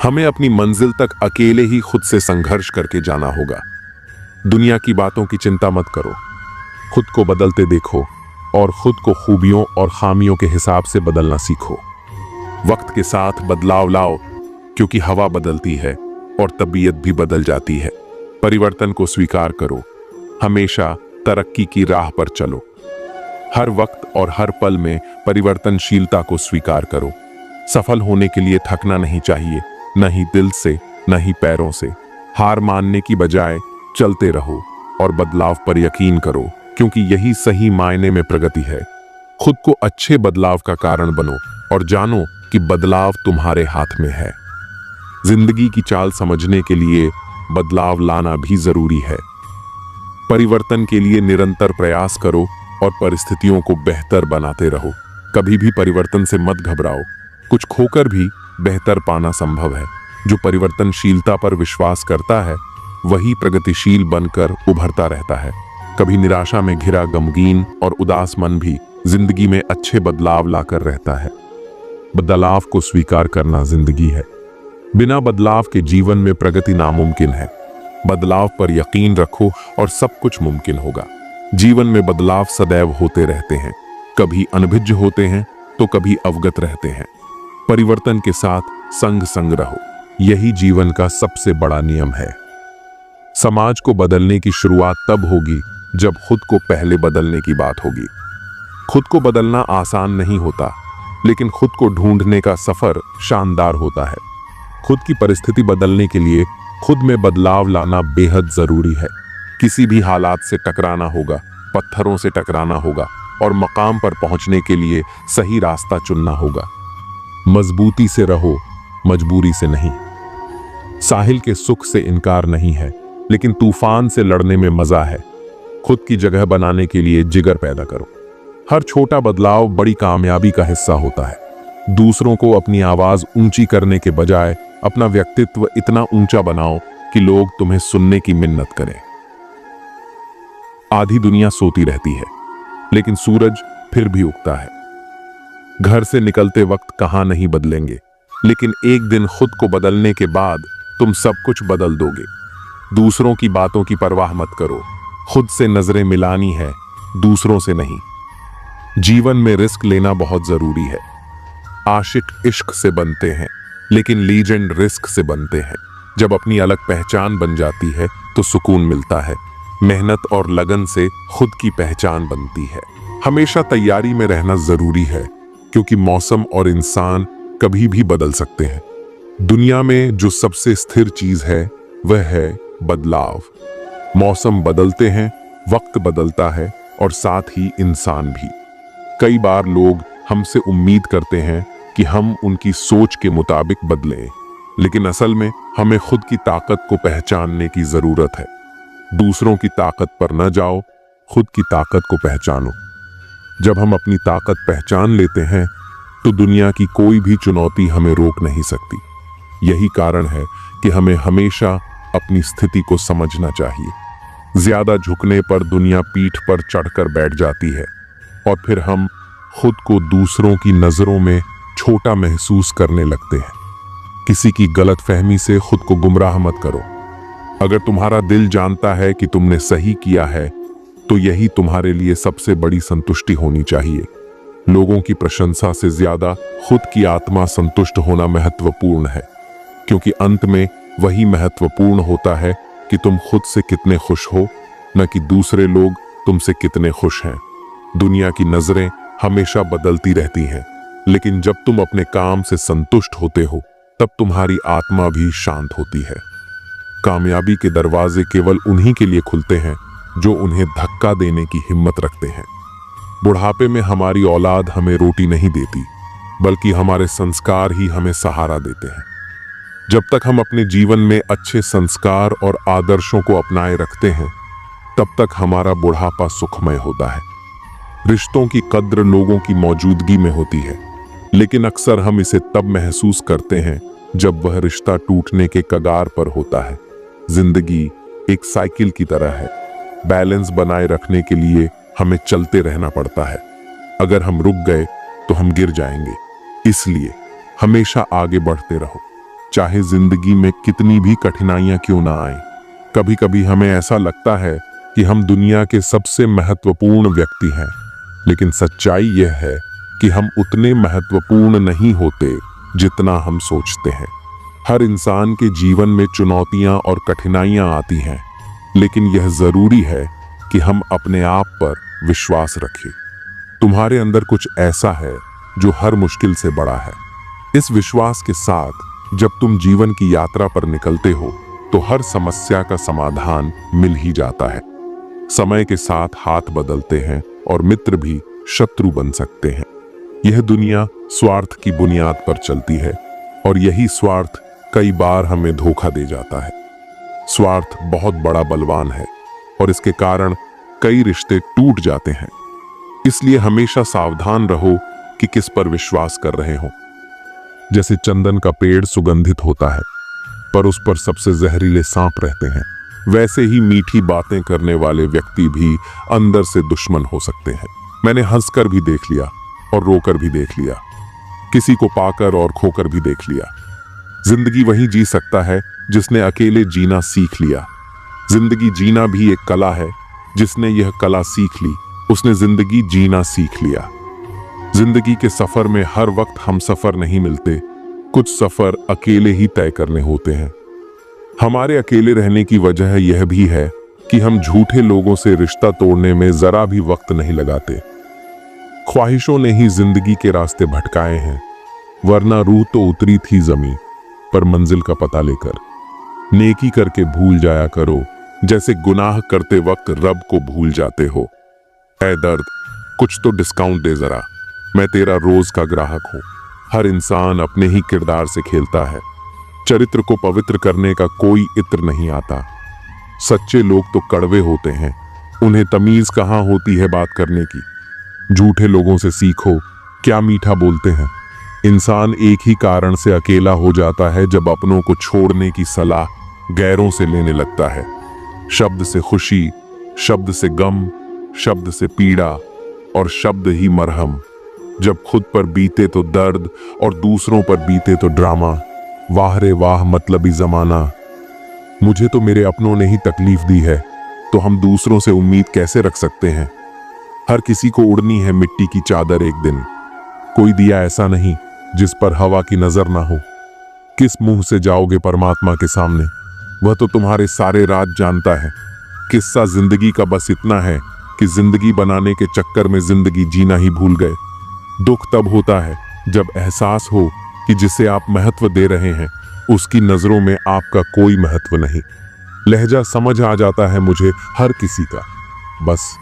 हमें अपनी मंजिल तक अकेले ही खुद से संघर्ष करके जाना होगा। दुनिया की बातों की चिंता मत करो, खुद को बदलते देखो और खुद को खूबियों और खामियों के हिसाब से बदलना सीखो। वक्त के साथ बदलाव लाओ, क्योंकि हवा बदलती है और तबीयत भी बदल जाती है। परिवर्तन को स्वीकार करो, हमेशा तरक्की की राह पर चलो। हर वक्त और हर पल में परिवर्तनशीलता को स्वीकार करो। सफल होने के लिए थकना नहीं चाहिए, न ही दिल से न ही पैरों से। हार मानने की बजाय चलते रहो और बदलाव पर यकीन करो, क्योंकि यही सही मायने में प्रगति है। खुद को अच्छे बदलाव का कारण बनो और जानो कि बदलाव तुम्हारे हाथ में है। जिंदगी की चाल समझने के लिए बदलाव लाना भी जरूरी है। परिवर्तन के लिए निरंतर प्रयास करो और परिस्थितियों को बेहतर बनाते रहो। कभी भी परिवर्तन से मत घबराओ। कुछ खोकर भी बेहतर पाना संभव है। जो परिवर्तनशीलता पर विश्वास करता है वही प्रगतिशील बनकर उभरता रहता है। कभी निराशा में घिरा गमगीन और उदास मन भी जिंदगी में अच्छे बदलाव लाकर रहता है। बदलाव को स्वीकार करना जिंदगी है। बिना बदलाव के जीवन में प्रगति नामुमकिन है। बदलाव पर यकीन रखो और सब कुछ मुमकिन होगा। जीवन में बदलाव सदैव होते रहते हैं। कभी अनभिज्ञ होते हैं तो कभी अवगत रहते हैं। परिवर्तन के साथ संग संग रहो, यही जीवन का सबसे बड़ा नियम है। समाज को बदलने की शुरुआत तब होगी जब खुद को पहले बदलने की बात होगी। खुद को बदलना आसान नहीं होता, लेकिन खुद को ढूंढने का सफर शानदार होता है। खुद की परिस्थिति बदलने के लिए खुद में बदलाव लाना बेहद जरूरी है। किसी भी हालात से टकराना होगा, पत्थरों से टकराना होगा और मकाम पर पहुंचने के लिए सही रास्ता चुनना होगा। मजबूती से रहो, मजबूरी से नहीं। साहिल के सुख से इनकार नहीं है, लेकिन तूफान से लड़ने में मजा है। खुद की जगह बनाने के लिए जिगर पैदा करो। हर छोटा बदलाव बड़ी कामयाबी का हिस्सा होता है। दूसरों को अपनी आवाज ऊंची करने के बजाय अपना व्यक्तित्व इतना ऊंचा बनाओ कि लोग तुम्हें सुनने की मिन्नत करें। आधी दुनिया सोती रहती है, लेकिन सूरज फिर भी उगता है। घर से निकलते वक्त कहां नहीं बदलेंगे, लेकिन एक दिन खुद को बदलने के बाद तुम सब कुछ बदल दोगे। दूसरों की बातों की परवाह मत करो। खुद से नजरें मिलानी है, दूसरों से नहीं। जीवन में रिस्क लेना बहुत जरूरी है। आशिक इश्क से बनते हैं, लेकिन लीजेंड रिस्क से बनते हैं। जब अपनी अलग पहचान बन जाती है तो सुकून मिलता है। मेहनत और लगन से खुद की पहचान बनती है। हमेशा तैयारी में रहना जरूरी है, क्योंकि मौसम और इंसान कभी भी बदल सकते हैं। दुनिया में जो सबसे स्थिर चीज है वह है बदलाव। मौसम बदलते हैं, वक्त बदलता है और साथ ही इंसान भी। कई बार लोग हमसे उम्मीद करते हैं कि हम उनकी सोच के मुताबिक बदलें, लेकिन असल में हमें खुद की ताकत को पहचानने की जरूरत है। दूसरों की ताकत पर न जाओ, खुद की ताकत को पहचानो। जब हम अपनी ताकत पहचान लेते हैं तो दुनिया की कोई भी चुनौती हमें रोक नहीं सकती। यही कारण है कि हमें हमेशा अपनी स्थिति को समझना चाहिए। ज्यादा झुकने पर दुनिया पीठ पर चढ़कर बैठ जाती है और फिर हम खुद को दूसरों की नजरों में छोटा महसूस करने लगते हैं। किसी की गलतफहमी से खुद को गुमराह मत करो। अगर तुम्हारा दिल जानता है कि तुमने सही किया है तो यही तुम्हारे लिए सबसे बड़ी संतुष्टि होनी चाहिए। लोगों की प्रशंसा से ज्यादा खुद की आत्मा संतुष्ट होना महत्वपूर्ण है, क्योंकि अंत में वही महत्वपूर्ण होता है कि तुम खुद से कितने खुश हो, न कि दूसरे लोग तुमसे कितने खुश हैं। दुनिया की नजरें हमेशा बदलती रहती हैं, लेकिन जब तुम अपने काम से संतुष्ट होते हो तब तुम्हारी आत्मा भी शांत होती है। कामयाबी के दरवाजे केवल उन्हीं के लिए खुलते हैं जो उन्हें धक्का देने की हिम्मत रखते हैं। बुढ़ापे में हमारी औलाद हमें रोटी नहीं देती, बल्कि हमारे संस्कार ही हमें सहारा देते हैं। जब तक हम अपने जीवन में अच्छे संस्कार और आदर्शों को अपनाए रखते हैं, तब तक हमारा बुढ़ापा सुखमय होता है। रिश्तों की कद्र लोगों की मौजूदगी में होती है, लेकिन अक्सर हम इसे तब महसूस करते हैं जब वह रिश्ता टूटने के कगार पर होता है। जिंदगी एक साइकिल की तरह है। बैलेंस बनाए रखने के लिए हमें चलते रहना पड़ता है। अगर हम रुक गए तो हम गिर जाएंगे। इसलिए हमेशा आगे बढ़ते रहो, चाहे जिंदगी में कितनी भी कठिनाइयां क्यों ना आए। कभी कभी हमें ऐसा लगता है कि हम दुनिया के सबसे महत्वपूर्ण व्यक्ति हैं, लेकिन सच्चाई यह है कि हम उतने महत्वपूर्ण नहीं होते जितना हम सोचते हैं। हर इंसान के जीवन में चुनौतियां और कठिनाइयां आती हैं, लेकिन यह जरूरी है कि हम अपने आप पर विश्वास रखें। तुम्हारे अंदर कुछ ऐसा है जो हर मुश्किल से बड़ा है। इस विश्वास के साथ जब तुम जीवन की यात्रा पर निकलते हो तो हर समस्या का समाधान मिल ही जाता है। समय के साथ हाथ बदलते हैं और मित्र भी शत्रु बन सकते हैं। यह दुनिया स्वार्थ की बुनियाद पर चलती है और यही स्वार्थ कई बार हमें धोखा दे जाता है। स्वार्थ बहुत बड़ा बलवान है और इसके कारण कई रिश्ते टूट जाते हैं। इसलिए हमेशा सावधान रहो कि किस पर विश्वास कर रहे हो। जैसे चंदन का पेड़ सुगंधित होता है पर उस पर सबसे जहरीले सांप रहते हैं, वैसे ही मीठी बातें करने वाले व्यक्ति भी अंदर से दुश्मन हो सकते हैं। मैंने हंसकर भी देख लिया और रोकर भी देख लिया, किसी को पाकर और खोकर भी देख लिया। जिंदगी वही जी सकता है जिसने अकेले जीना सीख लिया। जिंदगी जीना भी एक कला है। जिसने यह कला सीख ली उसने जिंदगी जीना सीख लिया। जिंदगी के सफर में हर वक्त हम सफर नहीं मिलते, कुछ सफर अकेले ही तय करने होते हैं। हमारे अकेले रहने की वजह यह भी है कि हम झूठे लोगों से रिश्ता तोड़ने में जरा भी वक्त नहीं लगाते। ख्वाहिशों ने ही जिंदगी के रास्ते भटकाए हैं, वरना रूह तो उतरी थी जमीन पर मंजिल का पता लेकर। नेकी करके भूल जाया करो जैसे गुनाह करते वक्त रब को भूल जाते हो। ऐ दर्द, कुछ तो डिस्काउंट दे जरा, मैं तेरा रोज का ग्राहक हूं। हर इंसान अपने ही किरदार से खेलता है। चरित्र को पवित्र करने का कोई इत्र नहीं आता। सच्चे लोग तो कड़वे होते हैं, उन्हें तमीज कहां होती है बात करने की। झूठे लोगों से सीखो क्या मीठा बोलते हैं। इंसान एक ही कारण से अकेला हो जाता है जब अपनों को छोड़ने की सलाह गैरों से लेने लगता है। शब्द से खुशी, शब्द से गम, शब्द से पीड़ा और शब्द ही मरहम। जब खुद पर बीते तो दर्द और दूसरों पर बीते तो ड्रामा। वाह रे वाह मतलबी जमाना। मुझे तो मेरे अपनों ने ही तकलीफ दी है, तो हम दूसरों से उम्मीद कैसे रख सकते हैं। हर किसी को उड़नी है मिट्टी की चादर एक दिन। कोई दिया ऐसा नहीं जिस पर हवा की नजर ना हो। किस मुंह से जाओगे परमात्मा के सामने, वह तो तुम्हारे सारे राज जानता है। किस्सा जिंदगी का बस इतना है कि जिंदगी बनाने के चक्कर में जिंदगी जीना ही भूल गए। दुख तब होता है जब एहसास हो कि जिसे आप महत्व दे रहे हैं उसकी नजरों में आपका कोई महत्व नहीं। लहजा समझ आ जाता है मुझे हर किसी का, बस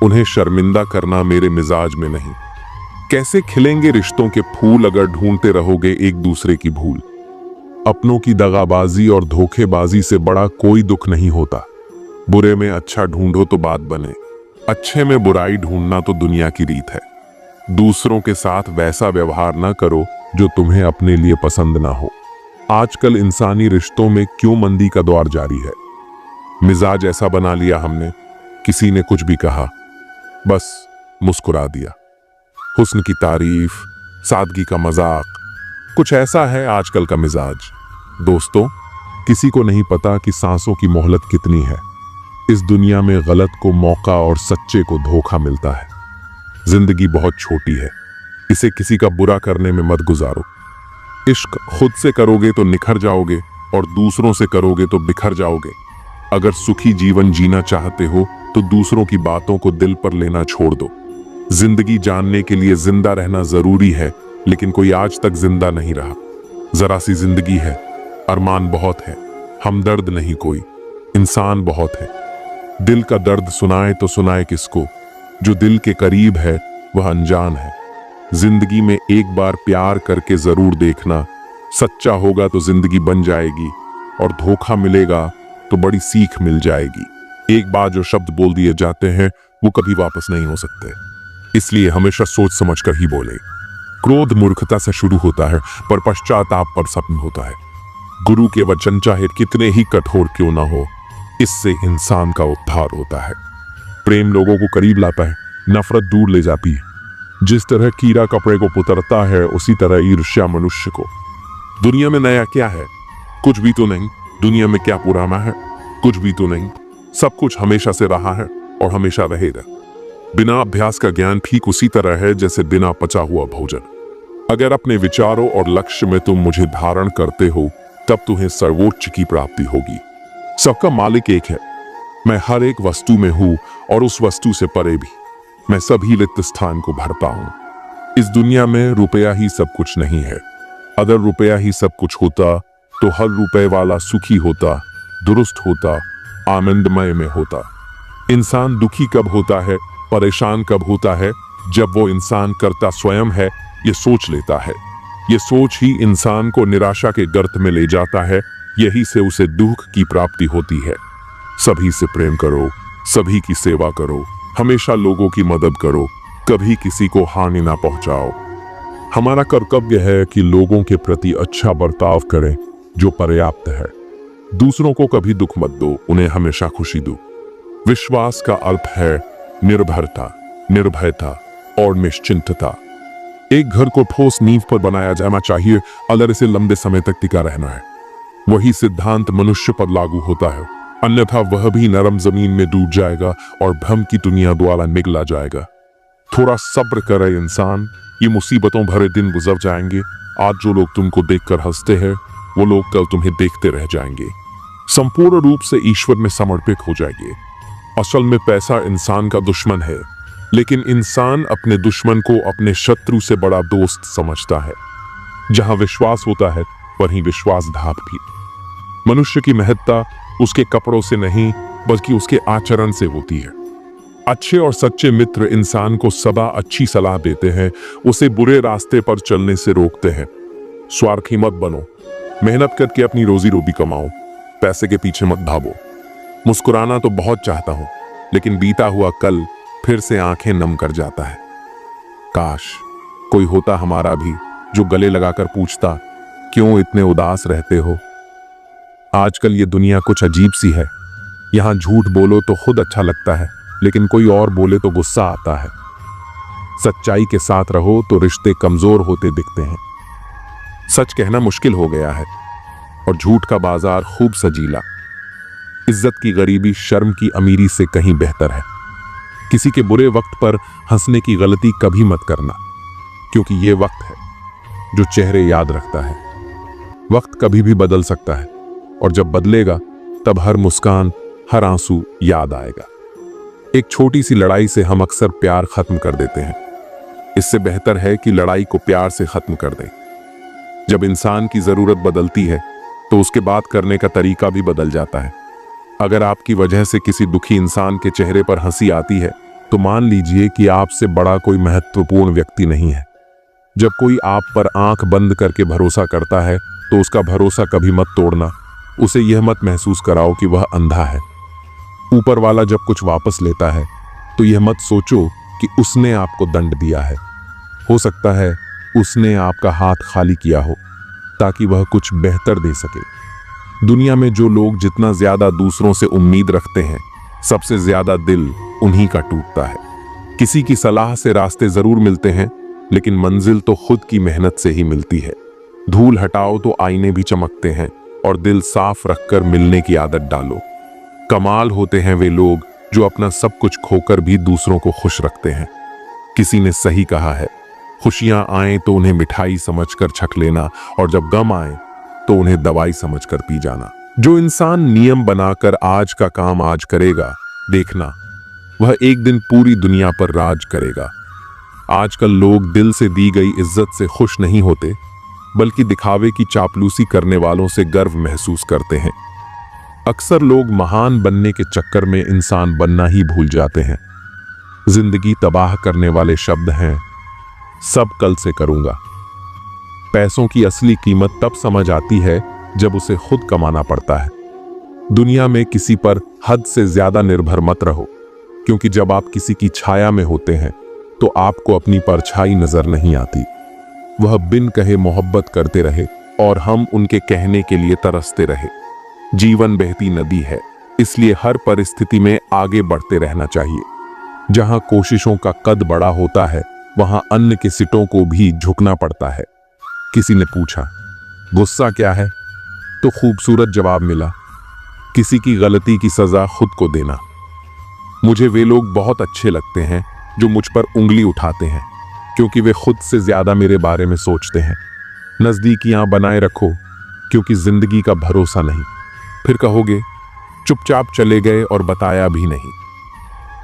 उन्हें शर्मिंदा करना मेरे मिजाज में नहीं। कैसे खिलेंगे रिश्तों के फूल अगर ढूंढते रहोगे एक दूसरे की भूल। अपनों की दगाबाजी और धोखेबाजी से बड़ा कोई दुख नहीं होता। बुरे में अच्छा ढूंढो तो बात बने, अच्छे में बुराई ढूंढना तो दुनिया की रीत है। दूसरों के साथ वैसा व्यवहार ना करो जो तुम्हें अपने लिए पसंद ना हो। आजकल इंसानी रिश्तों में क्यों मंदी का दौर जारी है। मिजाज ऐसा बना लिया हमने, किसी ने कुछ भी कहा बस मुस्कुरा दिया। हुस्न की तारीफ, सादगी का मजाक, कुछ ऐसा है आजकल का मिजाज। दोस्तों, किसी को नहीं पता कि सांसों की मोहलत कितनी है। इस दुनिया में गलत को मौका और सच्चे को धोखा मिलता है। जिंदगी बहुत छोटी है, इसे किसी का बुरा करने में मत गुजारो। इश्क खुद से करोगे तो निखर जाओगे और दूसरों से करोगे तो बिखर जाओगे। अगर सुखी जीवन जीना चाहते हो तो दूसरों की बातों को दिल पर लेना छोड़ दो। जिंदगी जानने के लिए जिंदा रहना जरूरी है, लेकिन कोई आज तक जिंदा नहीं रहा। जरा सी जिंदगी है, अरमान बहुत है, हमदर्द नहीं कोई, इंसान बहुत है। दिल का दर्द सुनाए तो सुनाए किसको, जो दिल के करीब है वह अनजान है। जिंदगी में एक बार प्यार करके जरूर देखना, सच्चा होगा तो जिंदगी बन जाएगी और धोखा मिलेगा तो बड़ी सीख मिल जाएगी। एक बार जो शब्द बोल दिए जाते हैं वो कभी वापस नहीं हो सकते, इसलिए हमेशा सोच समझ कर ही बोले। क्रोध मूर्खता से शुरू होता है पर पश्चाताप पर सपन होता है। गुरु के वचन चाहे कितने ही कठोर क्यों ना हो, इससे इंसान का उद्धार होता है। प्रेम लोगों को करीब लाता है, नफरत दूर ले जाती है। जिस तरह कीड़ा कपड़े को पुतरता है उसी तरह ईर्ष्या मनुष्य को। दुनिया में नया क्या है? कुछ भी तो नहीं। दुनिया में क्या पुराना है? कुछ भी तो नहीं। सब कुछ हमेशा से रहा है और हमेशा रहेगा। बिना अभ्यास का ज्ञान ठीक उसी तरह है जैसे बिना पचा हुआ भोजन। अगर अपने विचारों और लक्ष्य में तुम मुझे धारण करते हो तब तुम्हें सर्वोच्च की प्राप्ति होगी। सबका मालिक एक है। मैं हर एक वस्तु में हूं और उस वस्तु से परे भी। मैं सभी रिक्त स्थान को भरता हूं। इस दुनिया में रुपया ही सब कुछ नहीं है। अगर रुपया ही सब कुछ होता तो हर रुपए वाला सुखी होता दुरुस्त होता, आनंदमय में होता। इंसान दुखी कब होता है, परेशान कब होता है? जब वो इंसान करता स्वयं है, ये सोच लेता है। ये सोच ही इंसान को निराशा के गर्त में ले जाता है। यही से उसे दुख की प्राप्ति होती है। सभी से प्रेम करो, सभी की सेवा करो, हमेशा लोगों की मदद करो, कभी किसी को हानि ना पहुंचाओ। हमारा कर्तव्य है कि लोगों के प्रति अच्छा बर्ताव करें, जो पर्याप्त है। दूसरों को कभी दुख मत दो, उन्हें हमेशा खुशी दो। विश्वास का अर्थ है निर्भरता, निर्भयता और निश्चिंतता। एक घर को ठोस नींव पर बनाया जाना चाहिए, अगर इसे लंबे समय तक टिका रहना है। वही सिद्धांत मनुष्य पर लागू होता है, अन्यथा वह भी नरम जमीन में डूब जाएगा और भ्रम की दुनिया द्वारा निगला जाएगा। थोड़ा सब्र करे इंसान, ये मुसीबतों भरे दिन गुजर जाएंगे। आज जो लोग तुमको देखकर हंसते हैं, वो लोग कल तुम्हें देखते रह जाएंगे। संपूर्ण रूप से ईश्वर में समर्पित हो जाएंगे। असल में पैसा इंसान का दुश्मन है, लेकिन इंसान अपने दुश्मन को अपने शत्रु से बड़ा दोस्त समझता है। जहां विश्वास होता है, वहीं विश्वासघात भी। मनुष्य की महत्ता उसके कपड़ों से नहीं, बल्कि उसके आचरण से होती है। अच्छे और सच्चे मित्र इंसान को सदा अच्छी सलाह देते हैं, उसे बुरे रास्ते पर चलने से रोकते हैं। स्वार्थी मत बनो, मेहनत करके अपनी रोजी रोटी कमाओ, पैसे के पीछे मत भागो। मुस्कुराना तो बहुत चाहता हूं, लेकिन बीता हुआ कल फिर से आंखें नम कर जाता है। काश कोई होता हमारा भी, जो गले लगाकर पूछता, क्यों इतने उदास रहते हो? आजकल ये दुनिया कुछ अजीब सी है। यहां झूठ बोलो तो खुद अच्छा लगता है, लेकिन कोई और बोले तो गुस्सा आता है। सच्चाई के साथ रहो तो रिश्ते कमजोर होते दिखते हैं। सच कहना मुश्किल हो गया है और झूठ का बाजार खूब सजीला। इज्जत की गरीबी शर्म की अमीरी से कहीं बेहतर है। किसी के बुरे वक्त पर हंसने की गलती कभी मत करना, क्योंकि ये वक्त है जो चेहरे याद रखता है। वक्त कभी भी बदल सकता है, और जब बदलेगा तब हर मुस्कान, हर आंसू याद आएगा। एक छोटी सी लड़ाई से हम अक्सर प्यार खत्म कर देते हैं। इससे बेहतर है कि लड़ाई को प्यार से खत्म कर दें। जब इंसान की जरूरत बदलती है, तो उसके बात करने का तरीका भी बदल जाता है। अगर आपकी वजह से किसी दुखी इंसान के चेहरे पर हंसी आती है, तो मान लीजिए कि आपसे बड़ा कोई महत्वपूर्ण व्यक्ति नहीं है। जब कोई आप पर आंख बंद करके भरोसा करता है, तो उसका भरोसा कभी मत तोड़ना। उसे यह मत महसूस कराओ कि वह अंधा है। ऊपर वाला जब कुछ वापस लेता है, तो यह मत सोचो कि उसने आपको दंड दिया है। हो सकता है उसने आपका हाथ खाली किया हो, ताकि वह कुछ बेहतर दे सके। दुनिया में जो लोग जितना ज्यादा दूसरों से उम्मीद रखते हैं, सबसे ज्यादा दिल उन्हीं का टूटता है। किसी की सलाह से रास्ते जरूर मिलते हैं, लेकिन मंजिल तो खुद की मेहनत से ही मिलती है। धूल हटाओ तो आईने भी चमकते हैं, और दिल साफ रखकर मिलने की आदत डालो। कमाल होते हैं वे लोग जो अपना सब कुछ खोकर भी दूसरों को खुश रखते हैं। किसी ने सही कहा है, खुशियां आए तो उन्हें मिठाई समझकर छक लेना, और जब गम आए तो उन्हें दवाई समझकर पी जाना। जो इंसान नियम बनाकर आज का काम आज करेगा, देखना वह एक दिन पूरी दुनिया पर राज करेगा। आजकल लोग दिल से दी गई इज्जत से खुश नहीं होते, बल्कि दिखावे की चापलूसी करने वालों से गर्व महसूस करते हैं। अक्सर लोग महान बनने के चक्कर में इंसान बनना ही भूल जाते हैं। जिंदगी तबाह करने वाले शब्द हैं, सब कल से करूंगा। पैसों की असली कीमत तब समझ आती है जब उसे खुद कमाना पड़ता है। दुनिया में किसी पर हद से ज्यादा निर्भर मत रहो, क्योंकि जब आप किसी की छाया में होते हैं, तो आपको अपनी परछाई नजर नहीं आती। वह बिन कहे मोहब्बत करते रहे, और हम उनके कहने के लिए तरसते रहे। जीवन बहती नदी है, इसलिए हर परिस्थिति में आगे बढ़ते रहना चाहिए। जहां कोशिशों का कद बड़ा होता है, वहां अन्न के सिटों को भी झुकना पड़ता है। किसी ने पूछा, गुस्सा क्या है? तो खूबसूरत जवाब मिला, किसी की गलती की सजा खुद को देना। मुझे वे लोग बहुत अच्छे लगते हैं जो मुझ पर उंगली उठाते हैं, क्योंकि वे खुद से ज्यादा मेरे बारे में सोचते हैं। नजदीकियां बनाए रखो, क्योंकि जिंदगी का भरोसा नहीं। फिर कहोगे चुपचाप चले गए और बताया भी नहीं।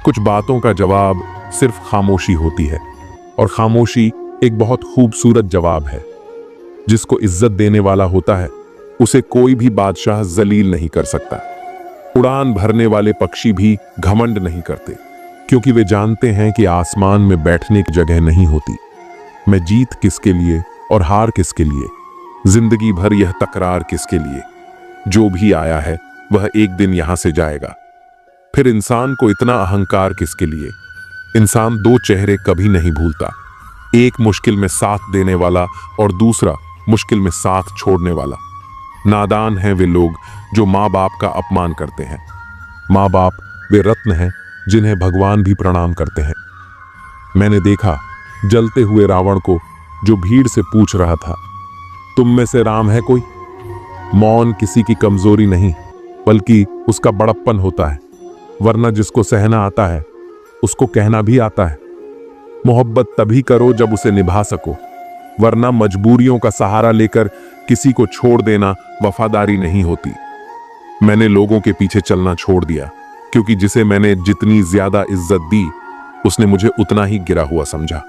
कुछ बातों का जवाब सिर्फ खामोशी होती है, और खामोशी एक बहुत खूबसूरत जवाब है। जिसको इज्जत देने वाला होता है, उसे कोई भी बादशाह जलील नहीं कर सकता। उड़ान भरने वाले पक्षी भी घमंड नहीं करते, क्योंकि वे जानते हैं कि आसमान में बैठने की जगह नहीं होती। मैं जीत किसके लिए और हार किसके लिए, जिंदगी भर यह तकरार किसके लिए। जो भी आया है वह एक दिन यहां से जाएगा। फिर इंसान को इतना अहंकार किसके लिए। इंसान दो चेहरे कभी नहीं भूलता, एक मुश्किल में साथ देने वाला और दूसरा मुश्किल में साथ छोड़ने वाला। नादान हैं वे लोग जो माँ बाप का अपमान करते हैं। माँ बाप वे रत्न हैं जिन्हें भगवान भी प्रणाम करते हैं। मैंने देखा जलते हुए रावण को जो भीड़ से पूछ रहा था, तुम में से राम है कोई? मौन किसी की कमजोरी नहीं, बल्कि उसका बड़प्पन होता है। वरना जिसको सहना आता है उसको कहना भी आता है। मोहब्बत तभी करो जब उसे निभा सको, वरना मजबूरियों का सहारा लेकर किसी को छोड़ देना वफादारी नहीं होती। मैंने लोगों के पीछे चलना छोड़ दिया, क्योंकि जिसे मैंने जितनी ज्यादा इज्जत दी उसने मुझे उतना ही गिरा हुआ समझा।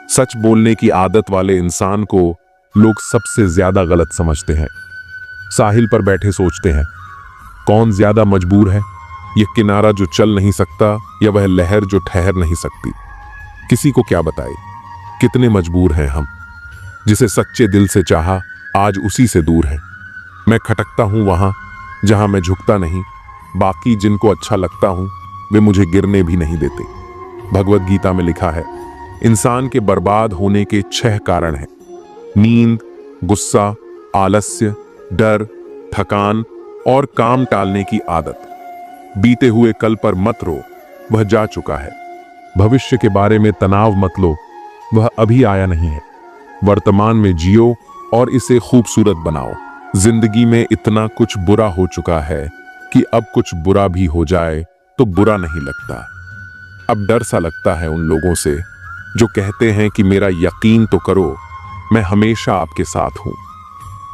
सच बोलने की आदत वाले इंसान को लोग सबसे ज्यादा गलत समझते हैं। साहिल पर बैठे सोचते हैं, कौन ज्यादा मजबूर है, यह किनारा जो चल नहीं सकता या वह लहर जो ठहर नहीं सकती। किसी को क्या बताए कितने मजबूर हैं हम। जिसे सच्चे दिल से चाहा आज उसी से दूर है। मैं खटकता हूं वहां जहां मैं झुकता नहीं, बाकी जिनको अच्छा लगता हूं वे मुझे गिरने भी नहीं देते। भगवत गीता में लिखा है, इंसान के बर्बाद होने के 6 कारण हैं: नींद, गुस्सा, आलस्य, डर, थकान और काम टालने की आदत। बीते हुए कल पर मत रो, वह जा चुका है। भविष्य के बारे में तनाव मत लो, वह अभी आया नहीं है। वर्तमान में जियो और इसे खूबसूरत बनाओ। जिंदगी में इतना कुछ बुरा हो चुका है कि अब कुछ बुरा भी हो जाए तो बुरा नहीं लगता। अब डर सा लगता है उन लोगों से जो कहते हैं कि मेरा यकीन तो करो, मैं हमेशा आपके साथ हूं।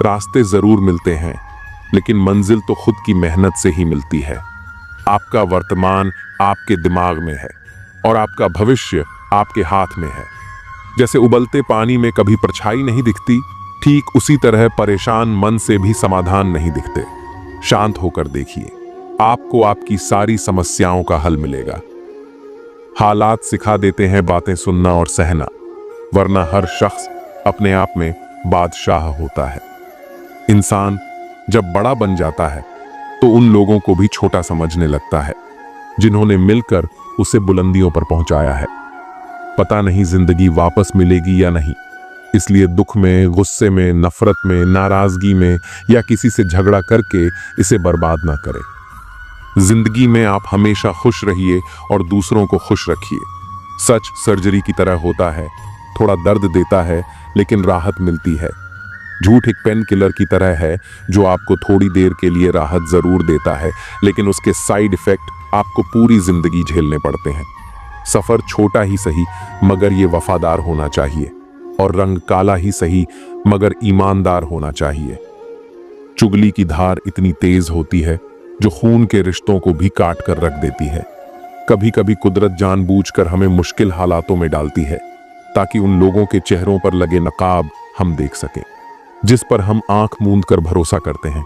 रास्ते जरूर मिलते हैं, लेकिन मंजिल तो खुद की मेहनत से ही मिलती है। आपका वर्तमान आपके दिमाग में है और आपका भविष्य आपके हाथ में है। जैसे उबलते पानी में कभी परछाई नहीं दिखती, ठीक उसी तरह परेशान मन से भी समाधान नहीं दिखते। शांत होकर देखिए, आपको आपकी सारी समस्याओं का हल मिलेगा। हालात सिखा देते हैं बातें सुनना और सहना, वरना हर शख्स अपने आप में बादशाह होता है। इंसान जब बड़ा बन जाता है तो उन लोगों को भी छोटा समझने लगता है जिन्होंने मिलकर उसे बुलंदियों पर पहुंचाया है। पता नहीं जिंदगी वापस मिलेगी या नहीं, इसलिए दुख में, गुस्से में, नफरत में, नाराजगी में या किसी से झगड़ा करके इसे बर्बाद ना करें। जिंदगी में आप हमेशा खुश रहिए और दूसरों को खुश रखिए। सच सर्जरी की तरह होता है, थोड़ा दर्द देता है लेकिन राहत मिलती है। झूठ एक पेन किलर की तरह है जो आपको थोड़ी देर के लिए राहत जरूर देता है, लेकिन उसके साइड इफेक्ट आपको पूरी जिंदगी झेलने पड़ते हैं। सफर छोटा ही सही मगर ये वफादार होना चाहिए, और रंग काला ही सही मगर ईमानदार होना चाहिए। चुगली की धार इतनी तेज होती है जो खून के रिश्तों को भी काट कर रख देती है। कभी कभी कुदरत जानबूझकर हमें मुश्किल हालातों में डालती है ताकि उन लोगों के चेहरों पर लगे नकाब हम देख सकें जिस पर हम आंख मूंद कर भरोसा करते हैं।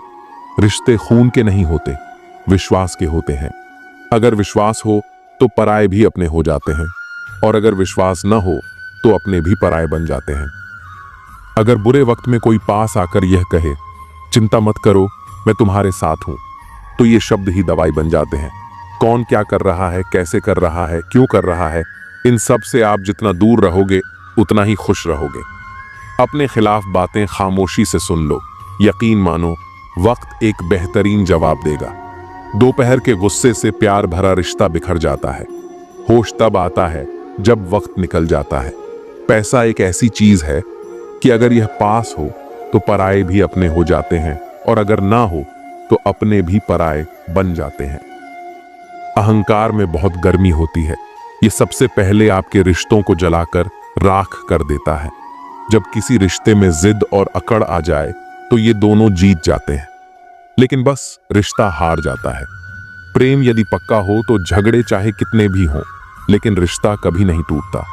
रिश्ते खून के नहीं होते, विश्वास के होते हैं। अगर विश्वास हो तो पराये भी अपने हो जाते हैं, और अगर विश्वास न हो तो अपने भी पराये बन जाते हैं। अगर बुरे वक्त में कोई पास आकर यह कहे, चिंता मत करो मैं तुम्हारे साथ हूं, तो ये शब्द ही दवाई बन जाते हैं। कौन क्या कर रहा है, कैसे कर रहा है, क्यों कर रहा है, इन सब से आप जितना दूर रहोगे उतना ही खुश रहोगे। अपने खिलाफ बातें खामोशी से सुन लो, यकीन मानो वक्त एक बेहतरीन जवाब देगा। दोपहर के गुस्से से प्यार भरा रिश्ता बिखर जाता है। होश तब आता है जब वक्त निकल जाता है। पैसा एक ऐसी चीज है कि अगर यह पास हो तो पराये भी अपने हो जाते हैं, और अगर ना हो तो अपने भी पराये बन जाते हैं। अहंकार में बहुत गर्मी होती है, ये सबसे पहले आपके रिश्तों को जलाकर राख कर देता है। जब किसी रिश्ते में जिद और अकड़ आ जाए तो ये दोनों जीत जाते हैं, लेकिन बस रिश्ता हार जाता है। प्रेम यदि पक्का हो तो झगड़े चाहे कितने भी हों, लेकिन रिश्ता कभी नहीं टूटता।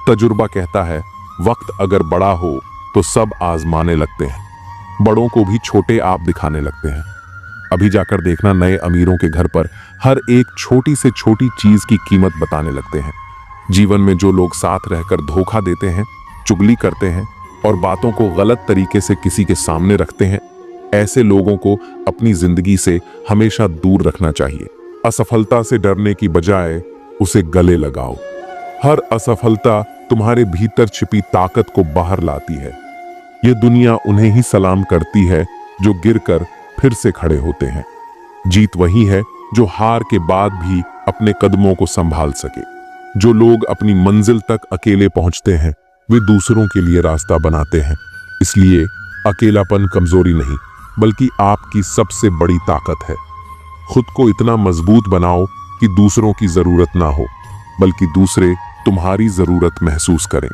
तजुर्बा कहता है, वक्त अगर बड़ा हो तो सब आजमाने लगते हैं, बड़ों को भी छोटे आप दिखाने लगते हैं। अभी जाकर देखना, नए अमीरों के घर पर हर एक छोटी से छोटी चीज की कीमत बताने लगते हैं। जीवन में जो लोग साथ रहकर धोखा देते हैं, चुगली करते हैं और बातों को गलत तरीके से किसी के सामने रखते हैं, ऐसे लोगों को अपनी जिंदगी से हमेशा दूर रखना चाहिए। असफलता से डरने की बजाय उसे गले लगाओ। हर असफलता तुम्हारे भीतर छिपी ताकत को बाहर लाती है। यह दुनिया उन्हें ही सलाम करती है जो गिरकर फिर से खड़े होते हैं। जीत वही है जो हार के बाद भी अपने कदमों को संभाल सके। जो लोग अपनी मंजिल तक अकेले पहुंचते हैं वे दूसरों के लिए रास्ता बनाते हैं। इसलिए अकेलापन कमजोरी नहीं बल्कि आपकी सबसे बड़ी ताकत है। खुद को इतना मजबूत बनाओ कि दूसरों की जरूरत ना हो बल्कि दूसरे तुम्हारी जरूरत महसूस करें।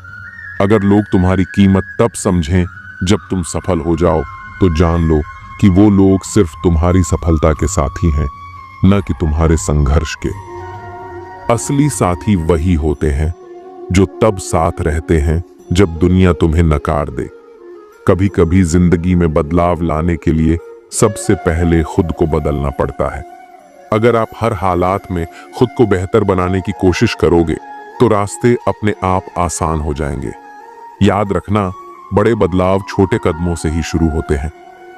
अगर लोग तुम्हारी कीमत तब समझें जब तुम सफल हो जाओ तो जान लो कि वो लोग सिर्फ तुम्हारी सफलता के साथी हैं, न कि तुम्हारे संघर्ष के। असली साथी वही होते हैं जो तब साथ रहते हैं जब दुनिया तुम्हें नकार दे। कभी कभी जिंदगी में बदलाव लाने के लिए सबसे पहले खुद को बदलना पड़ता है। अगर आप हर हालात में खुद को बेहतर बनाने की कोशिश करोगे तो रास्ते अपने आप आसान हो जाएंगे। याद रखना, बड़े बदलाव छोटे कदमों से ही शुरू होते हैं।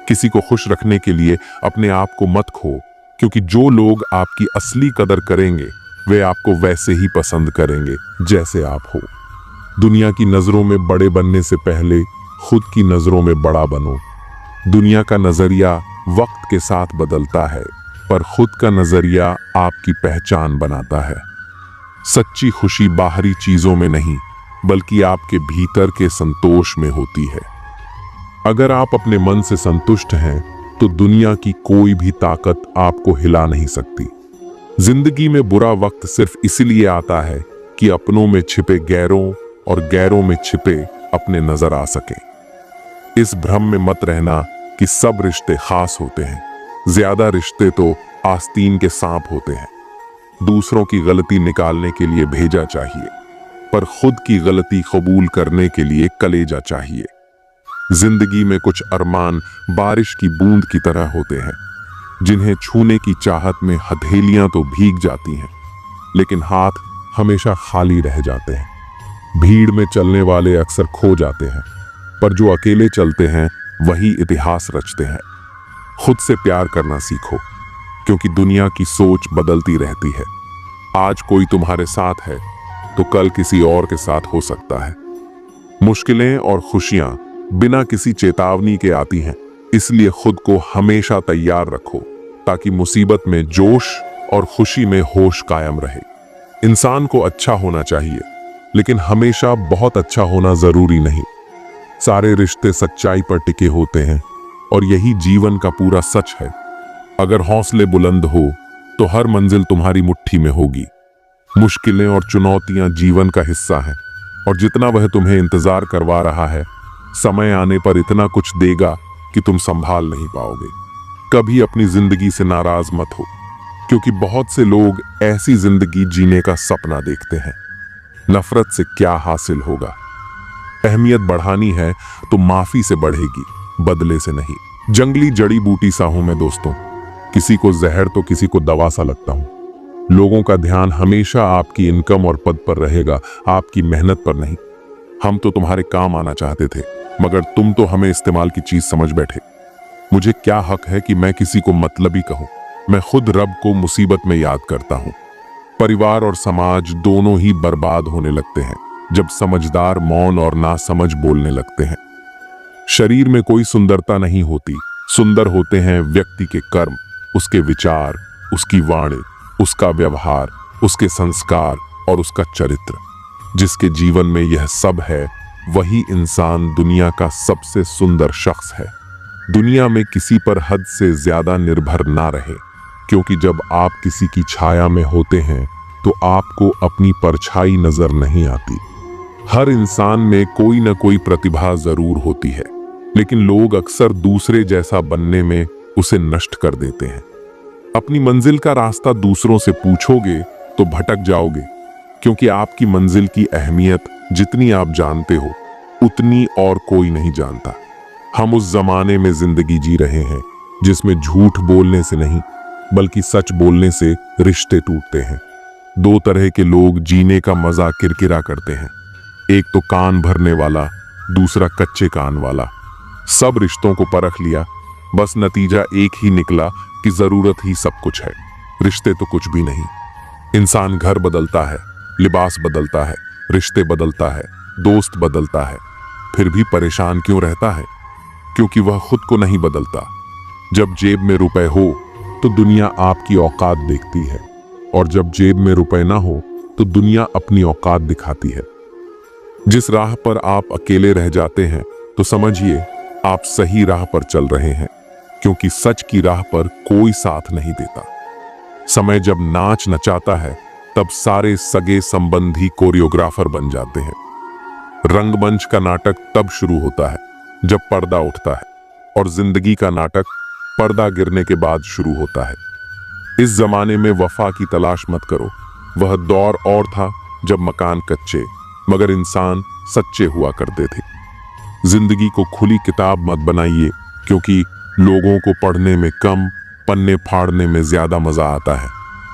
किसी को खुश रखने के लिए अपने आप को मत खो, क्योंकि जो लोग आपकी असली कदर करेंगे वे आपको वैसे ही पसंद करेंगे जैसे आप हो। दुनिया की नजरों में बड़े बनने से पहले खुद की नजरों में बड़ा बनो। दुनिया का नजरिया वक्त के साथ बदलता है, पर खुद का नजरिया आपकी पहचान बनाता है। सच्ची खुशी बाहरी चीजों में नहीं बल्कि आपके भीतर के संतोष में होती है। अगर आप अपने मन से संतुष्ट हैं तो दुनिया की कोई भी ताकत आपको हिला नहीं सकती। जिंदगी में बुरा वक्त सिर्फ इसलिए आता है कि अपनों में छिपे गैरों और गैरों में छिपे अपने नजर आ सके। इस भ्रम में मत रहना कि सब रिश्ते खास होते हैं। ज्यादा रिश्ते तो आस्तीन के सांप होते हैं। दूसरों की गलती निकालने के लिए भेजा चाहिए, पर खुद की गलती कबूल करने के लिए कलेजा चाहिए। जिंदगी में कुछ अरमान बारिश की बूंद की तरह होते हैं, जिन्हें छूने की चाहत में हथेलियां तो भीग जाती हैं, लेकिन हाथ हमेशा खाली रह जाते हैं। भीड़ में चलने वाले अक्सर खो जाते हैं, पर जो अकेले चलते हैं वही इतिहास रचते हैं। खुद से प्यार करना सीखो, क्योंकि दुनिया की सोच बदलती रहती है। आज कोई तुम्हारे साथ है तो कल किसी और के साथ हो सकता है। मुश्किलें और खुशियां बिना किसी चेतावनी के आती हैं, इसलिए खुद को हमेशा तैयार रखो ताकि मुसीबत में जोश और खुशी में होश कायम रहे। इंसान को अच्छा होना चाहिए, लेकिन हमेशा बहुत अच्छा होना जरूरी नहीं। सारे रिश्ते सच्चाई पर टिके होते हैं और यही जीवन का पूरा सच है। अगर हौसले बुलंद हो तो हर मंजिल तुम्हारी मुट्ठी में होगी। मुश्किलें और चुनौतियां जीवन का हिस्सा हैं, और जितना वह तुम्हें इंतजार करवा रहा है, समय आने पर इतना कुछ देगा कि तुम संभाल नहीं पाओगे। कभी अपनी जिंदगी से नाराज मत हो, क्योंकि बहुत से लोग ऐसी जिंदगी जीने का सपना देखते हैं। नफरत से क्या हासिल होगा? अहमियत बढ़ानी है तो माफी से बढ़ेगी, बदले से नहीं। जंगली जड़ी बूटी सा हूं मैं दोस्तों, किसी को जहर तो किसी को दवा सा लगता हूं। लोगों का ध्यान हमेशा आपकी इनकम और पद पर रहेगा, आपकी मेहनत पर नहीं। हम तो तुम्हारे काम आना चाहते थे, मगर तुम तो हमें इस्तेमाल की चीज समझ बैठे। मुझे क्या हक है कि मैं किसी को मतलबी कहूं? मैं खुद रब को मुसीबत में याद करता हूं। परिवार और समाज दोनों ही बर्बाद होने लगते हैं जब समझदार मौन और नासमझ बोलने लगते हैं। शरीर में कोई सुंदरता नहीं होती, सुंदर होते हैं व्यक्ति के कर्म, उसके विचार, उसकी वाणी, उसका व्यवहार, उसके संस्कार और उसका चरित्र। जिसके जीवन में यह सब है वही इंसान दुनिया का सबसे सुंदर शख्स है। दुनिया में किसी पर हद से ज्यादा निर्भर ना रहे, क्योंकि जब आप किसी की छाया में होते हैं तो आपको अपनी परछाई नजर नहीं आती। हर इंसान में कोई ना कोई प्रतिभा जरूर होती है, लेकिन लोग अक्सर दूसरे जैसा बनने में उसे नष्ट कर देते हैं। अपनी मंजिल का रास्ता दूसरों से पूछोगे तो भटक जाओगे, क्योंकि आपकी मंजिल की अहमियत जितनी आप जानते हो उतनी और कोई नहीं जानता। हम उस जमाने में जिंदगी जी रहे हैं जिसमें झूठ बोलने से नहीं बल्कि सच बोलने से रिश्ते टूटते हैं। दो तरह के लोग जीने का मजा किरकिरा करते हैं, एक तो कान भरने वाला, दूसरा कच्चे कान वाला। सब रिश्तों को परख लिया, बस नतीजा एक ही निकला कि जरूरत ही सब कुछ है, रिश्ते तो कुछ भी नहीं। इंसान घर बदलता है, लिबास बदलता है, रिश्ते बदलता है, दोस्त बदलता है, फिर भी परेशान क्यों रहता है? क्योंकि वह खुद को नहीं बदलता। जब जेब में रुपए हो तो दुनिया आपकी औकात देखती है, और जब जेब में रुपए ना हो तो दुनिया अपनी औकात दिखाती है। जिस राह पर आप अकेले रह जाते हैं तो समझिए आप सही राह पर चल रहे हैं, क्योंकि सच की राह पर कोई साथ नहीं देता। समय जब नाच नचाता है तब सारे सगे संबंधी कोरियोग्राफर बन जाते हैं। रंगमंच का नाटक तब शुरू होता है जब पर्दा उठता है, और जिंदगी का नाटक पर्दा गिरने के बाद शुरू होता है। इस जमाने में वफा की तलाश मत करो, वह दौर और था जब मकान कच्चे मगर इंसान सच्चे हुआ करते थे। जिंदगी को खुली किताब मत बनाइए, क्योंकि लोगों को पढ़ने में कम, पन्ने फाड़ने में ज्यादा मजा आता है।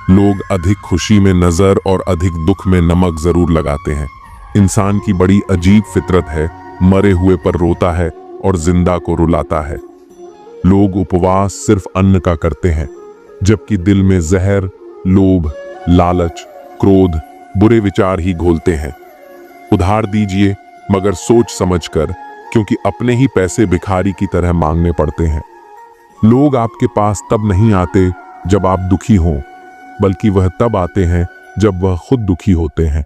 लोग अधिक खुशी में नजर और अधिक दुख में नमक जरूर लगाते हैं। इंसान की बड़ी अजीब फितरत है, मरे हुए पर रोता है और जिंदा को रुलाता है। लोग उपवास सिर्फ अन्न का करते हैं, जबकि दिल में जहर, लोभ, लालच, क्रोध, बुरे विचार ही घोलते हैं। उधार दीजिए मगर सोच समझकर, क्योंकि अपने ही पैसे भिखारी की तरह मांगने पड़ते हैं। लोग आपके पास तब नहीं आते जब आप दुखी हों, बल्कि वह तब आते हैं जब वह खुद दुखी होते हैं।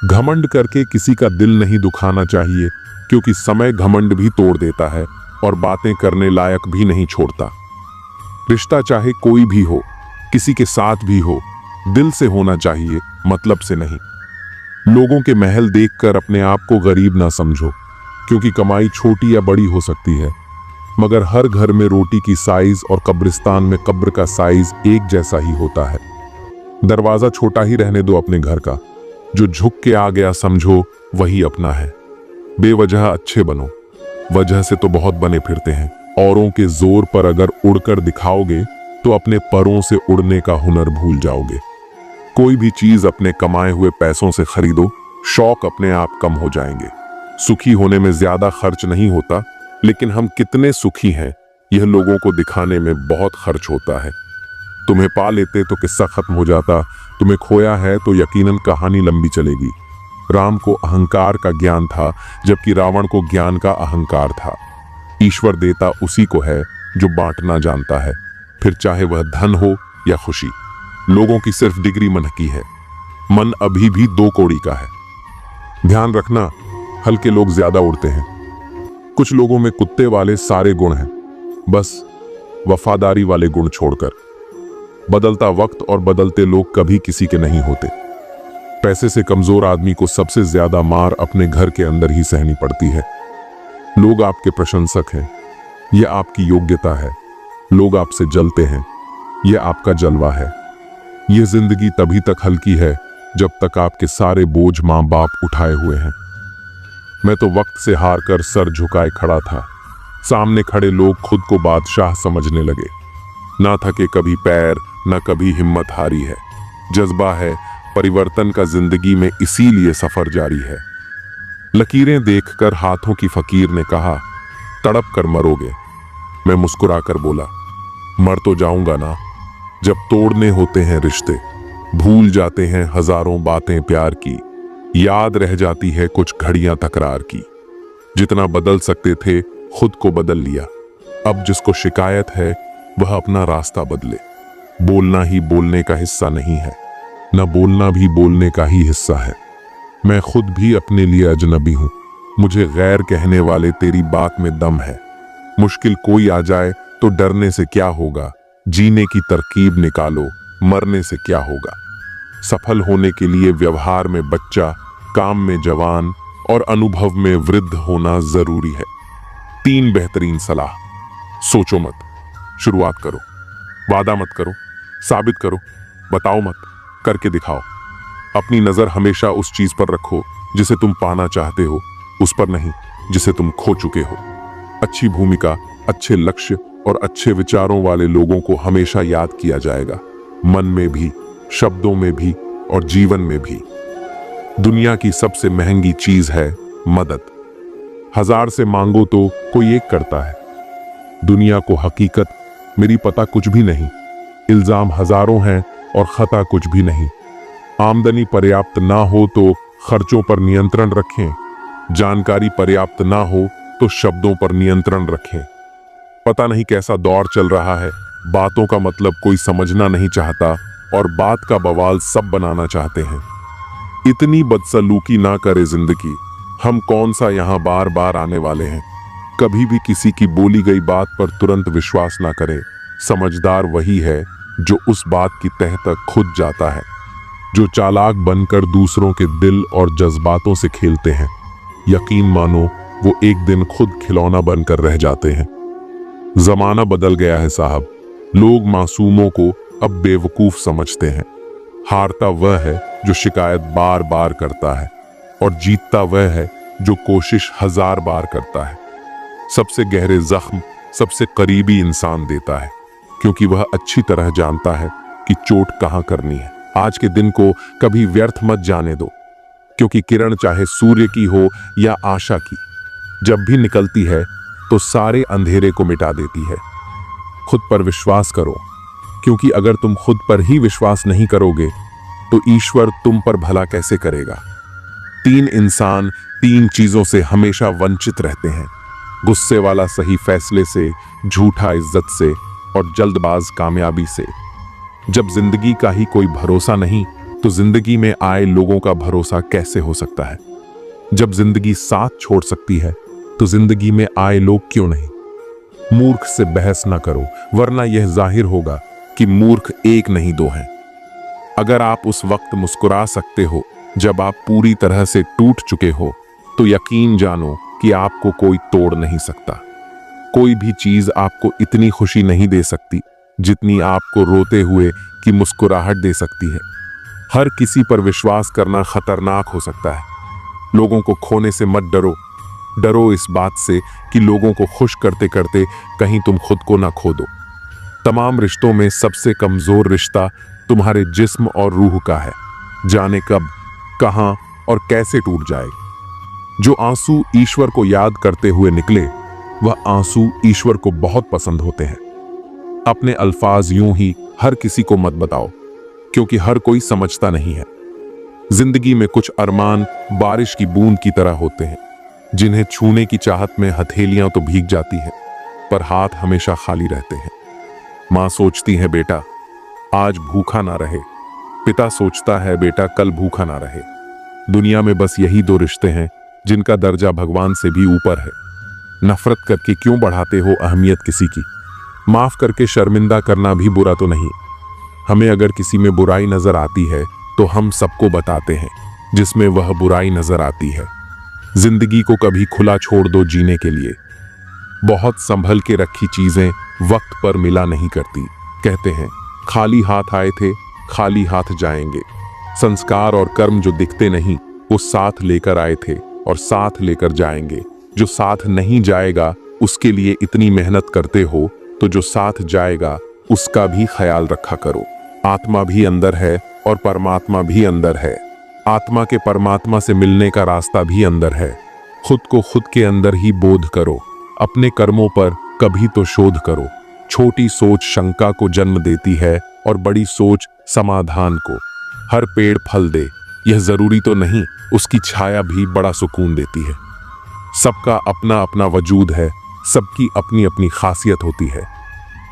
घमंड करके किसी का दिल नहीं दुखाना चाहिए, क्योंकि समय घमंड भी तोड़ देता है और बातें करने लायक भी नहीं छोड़ता। रिश्ता चाहे कोई भी हो, किसी के साथ भी हो, दिल से होना चाहिए, मतलब से नहीं। लोगों के महल देखकर अपने आप को गरीब ना समझो, क्योंकि कमाई छोटी या बड़ी हो सकती है, मगर हर घर में रोटी की साइज और कब्रिस्तान में कब्र का साइज एक जैसा ही होता है। दरवाजा छोटा ही रहने दो अपने घर का, जो झुक के आ गया समझो वही अपना है। बेवजह अच्छे बनो, वजह से तो बहुत बने फिरते हैं। औरों के जोर पर अगर उड़कर दिखाओगे तो अपने परों से उड़ने का हुनर भूल जाओगे। कोई भी चीज अपने कमाए हुए पैसों से खरीदो, शौक अपने आप कम हो जाएंगे। सुखी होने में ज्यादा खर्च नहीं होता, लेकिन हम कितने सुखी हैं यह लोगों को दिखाने में बहुत खर्च होता है। तुम्हें पा लेते तो किस्सा खत्म हो जाता, तुम्हें खोया है तो यकीनन कहानी लंबी चलेगी। राम को अहंकार का ज्ञान था, जबकि रावण को ज्ञान का अहंकार था। ईश्वर देता उसी को है जो बांटना जानता है, फिर चाहे वह धन हो या खुशी। लोगों की सिर्फ डिग्री मन की है, मन अभी भी 2 कौड़ी का है। ध्यान रखना, हल्के लोग ज्यादा उड़ते हैं। कुछ लोगों में कुत्ते वाले सारे गुण हैं, बस वफादारी वाले गुण छोड़कर। बदलता वक्त और बदलते लोग कभी किसी के नहीं होते। पैसे से कमजोर आदमी को सबसे ज्यादा मार अपने घर के अंदर ही सहनी पड़ती है। लोग आपके प्रशंसक हैं, यह आपकी योग्यता है। लोग आपसे जलते हैं, यह आपका जलवा है। यह जिंदगी तभी तक हल्की है जब तक आपके सारे बोझ मां बाप उठाए हुए हैं। मैं तो वक्त से हार कर सर झुकाए खड़ा था। सामने खड़े लोग खुद को बादशाह समझने लगे। ना थके कभी पैर, ना कभी हिम्मत हारी है। जज्बा है परिवर्तन का जिंदगी में, इसीलिए सफर जारी है। लकीरें देखकर हाथों की फकीर ने कहा, तड़प कर मरोगे। मैं मुस्कुराकर बोला, मर तो जाऊंगा ना। जब तोड़ने होते हैं रिश्ते, भूल जाते हैं हजारों बातें प्यार की, याद रह जाती है कुछ घड़ियां तकरार की। जितना बदल सकते थे खुद को बदल लिया। अब जिसको शिकायत है वह अपना रास्ता बदले। बोलना ही बोलने का हिस्सा नहीं है, न बोलना भी बोलने का ही हिस्सा है। मैं खुद भी अपने लिए अजनबी हूं, मुझे गैर कहने वाले तेरी बात में दम है। मुश्किल कोई आ जाए तो डरने से क्या होगा, जीने की तरकीब निकालो, मरने से क्या होगा। सफल होने के लिए व्यवहार में बच्चा, काम में जवान और अनुभव में वृद्ध होना जरूरी है। 3 बेहतरीन सलाह। सोचो मत, शुरुआत करो। वादा मत करो, साबित करो। बताओ मत, करके दिखाओ। अपनी नजर हमेशा उस चीज पर रखो जिसे तुम पाना चाहते हो, उस पर नहीं जिसे तुम खो चुके हो। अच्छी भूमिका, अच्छे लक्ष्य और अच्छे विचारों वाले लोगों को हमेशा याद किया जाएगा, मन में भी, शब्दों में भी और जीवन में भी। दुनिया की सबसे महंगी चीज है मदद। 1000 से मांगो तो कोई एक करता है। दुनिया को हकीकत मेरी पता कुछ भी नहीं, इल्जाम हजारों हैं और खता कुछ भी नहीं। आमदनी पर्याप्त ना हो तो खर्चों पर नियंत्रण रखें, जानकारी पर्याप्त ना हो तो शब्दों पर नियंत्रण रखें। पता नहीं कैसा दौर चल रहा है, बातों का मतलब कोई समझना नहीं चाहता और बात का बवाल सब बनाना चाहते हैं। इतनी बदसलूकी ना करे जिंदगी, हम कौन सा यहाँ बार बार आने वाले हैं। कभी भी किसी की बोली गई बात पर तुरंत विश्वास ना करें। समझदार वही है जो उस बात की तह तक खुद जाता है, जो चालाक बनकर दूसरों के दिल और जज्बातों से खेलते हैं। यकीन मानो वो एक दिन खुद खिलौना बनकर रह जाते हैं। जमाना बदल गया है साहब, लोग मासूमों को अब बेवकूफ समझते हैं। हारता वह है जो शिकायत बार बार करता है और जीतता वह है जो कोशिश 1000 बार करता है। सबसे गहरे जख्म सबसे करीबी इंसान देता है, क्योंकि वह अच्छी तरह जानता है कि चोट कहां करनी है। आज के दिन को कभी व्यर्थ मत जाने दो, क्योंकि किरण चाहे सूर्य की हो या आशा की, जब भी निकलती है तो सारे अंधेरे को मिटा देती है। खुद पर विश्वास करो, क्योंकि अगर तुम खुद पर ही विश्वास नहीं करोगे तो ईश्वर तुम पर भला कैसे करेगा। 3 इंसान 3 चीजों से हमेशा वंचित रहते हैं, गुस्से वाला सही फैसले से, झूठा इज्जत से और जल्दबाज कामयाबी से। जब जिंदगी का ही कोई भरोसा नहीं तो जिंदगी में आए लोगों का भरोसा कैसे हो सकता है। जब जिंदगी साथ छोड़ सकती है तो जिंदगी में आए लोग क्यों नहीं। मूर्ख से बहस ना करो, वरना यह जाहिर होगा कि मूर्ख एक नहीं 2 हैं। अगर आप उस वक्त मुस्कुरा सकते हो जब आप पूरी तरह से टूट चुके हो, तो यकीन जानो कि आपको कोई तोड़ नहीं सकता। कोई भी चीज आपको इतनी खुशी नहीं दे सकती जितनी आपको रोते हुए की मुस्कुराहट दे सकती है। हर किसी पर विश्वास करना खतरनाक हो सकता है। लोगों को खोने से मत डरो, डरो इस बात से कि लोगों को खुश करते करते कहीं तुम खुद को ना खो दो। तमाम रिश्तों में सबसे कमजोर रिश्ता तुम्हारे जिस्म और रूह का है। जाने कब, कहां और कैसे टूट जाए। जो आंसू ईश्वर को याद करते हुए निकले, वह आंसू ईश्वर को बहुत पसंद होते हैं। अपने अल्फाज यूं ही हर किसी को मत बताओ, क्योंकि हर कोई समझता नहीं है। जिंदगी में कुछ अरमान बारिश की बूंद की तरह होते हैं, जिन्हें छूने की चाहत में हथेलियां तो भीग जाती हैं, पर हाथ हमेशा खाली रहते हैं। मां सोचती है बेटा आज भूखा ना रहे, पिता सोचता है बेटा कल भूखा ना रहे। दुनिया में बस यही 2 रिश्ते हैं जिनका दर्जा भगवान से भी ऊपर है। नफरत करके क्यों बढ़ाते हो अहमियत किसी की। माफ करके शर्मिंदा करना भी बुरा तो नहीं। हमें अगर किसी में बुराई नजर आती है तो हम सबको बताते हैं जिसमें वह बुराई नजर आती है। जिंदगी को कभी खुला छोड़ दो जीने के लिए। बहुत संभल के रखी चीजें वक्त पर मिला नहीं करती। कहते हैं खाली हाथ आए थे खाली हाथ जाएंगे। संस्कार और कर्म जो दिखते नहीं वो साथ लेकर आए थे और साथ लेकर जाएंगे। जो साथ नहीं जाएगा उसके लिए इतनी मेहनत करते हो तो जो साथ जाएगा उसका भी ख्याल रखा करो। आत्मा भी अंदर है और परमात्मा भी अंदर है। आत्मा के परमात्मा से मिलने का रास्ता भी अंदर है। खुद को खुद के अंदर ही बोध करो। अपने कर्मों पर कभी तो शोध करो। छोटी सोच शंका को जन्म देती है और बड़ी सोच समाधान को। हर पेड़ फल दे यह जरूरी तो नहीं, उसकी छाया भी बड़ा सुकून देती है। सबका अपना अपना वजूद है, सबकी अपनी अपनी खासियत होती है।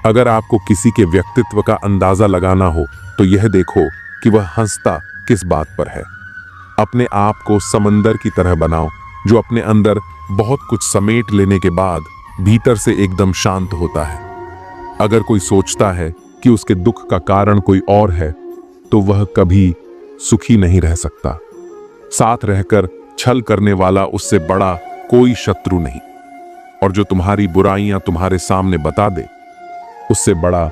अगर आपको किसी के व्यक्तित्व का अंदाजा लगाना हो तो यह देखो कि वह हंसता किस बात पर है। अपने आप को समंदर की तरह बनाओ जो अपने अंदर बहुत कुछ समेट लेने के बाद भीतर से एकदम शांत होता है। अगर कोई सोचता है कि उसके दुख का कारण कोई और है तो वह कभी सुखी नहीं रह सकता। साथ रहकर छल करने वाला उससे बड़ा कोई शत्रु नहीं, और जो तुम्हारी बुराइयां तुम्हारे सामने बता दे उससे बड़ा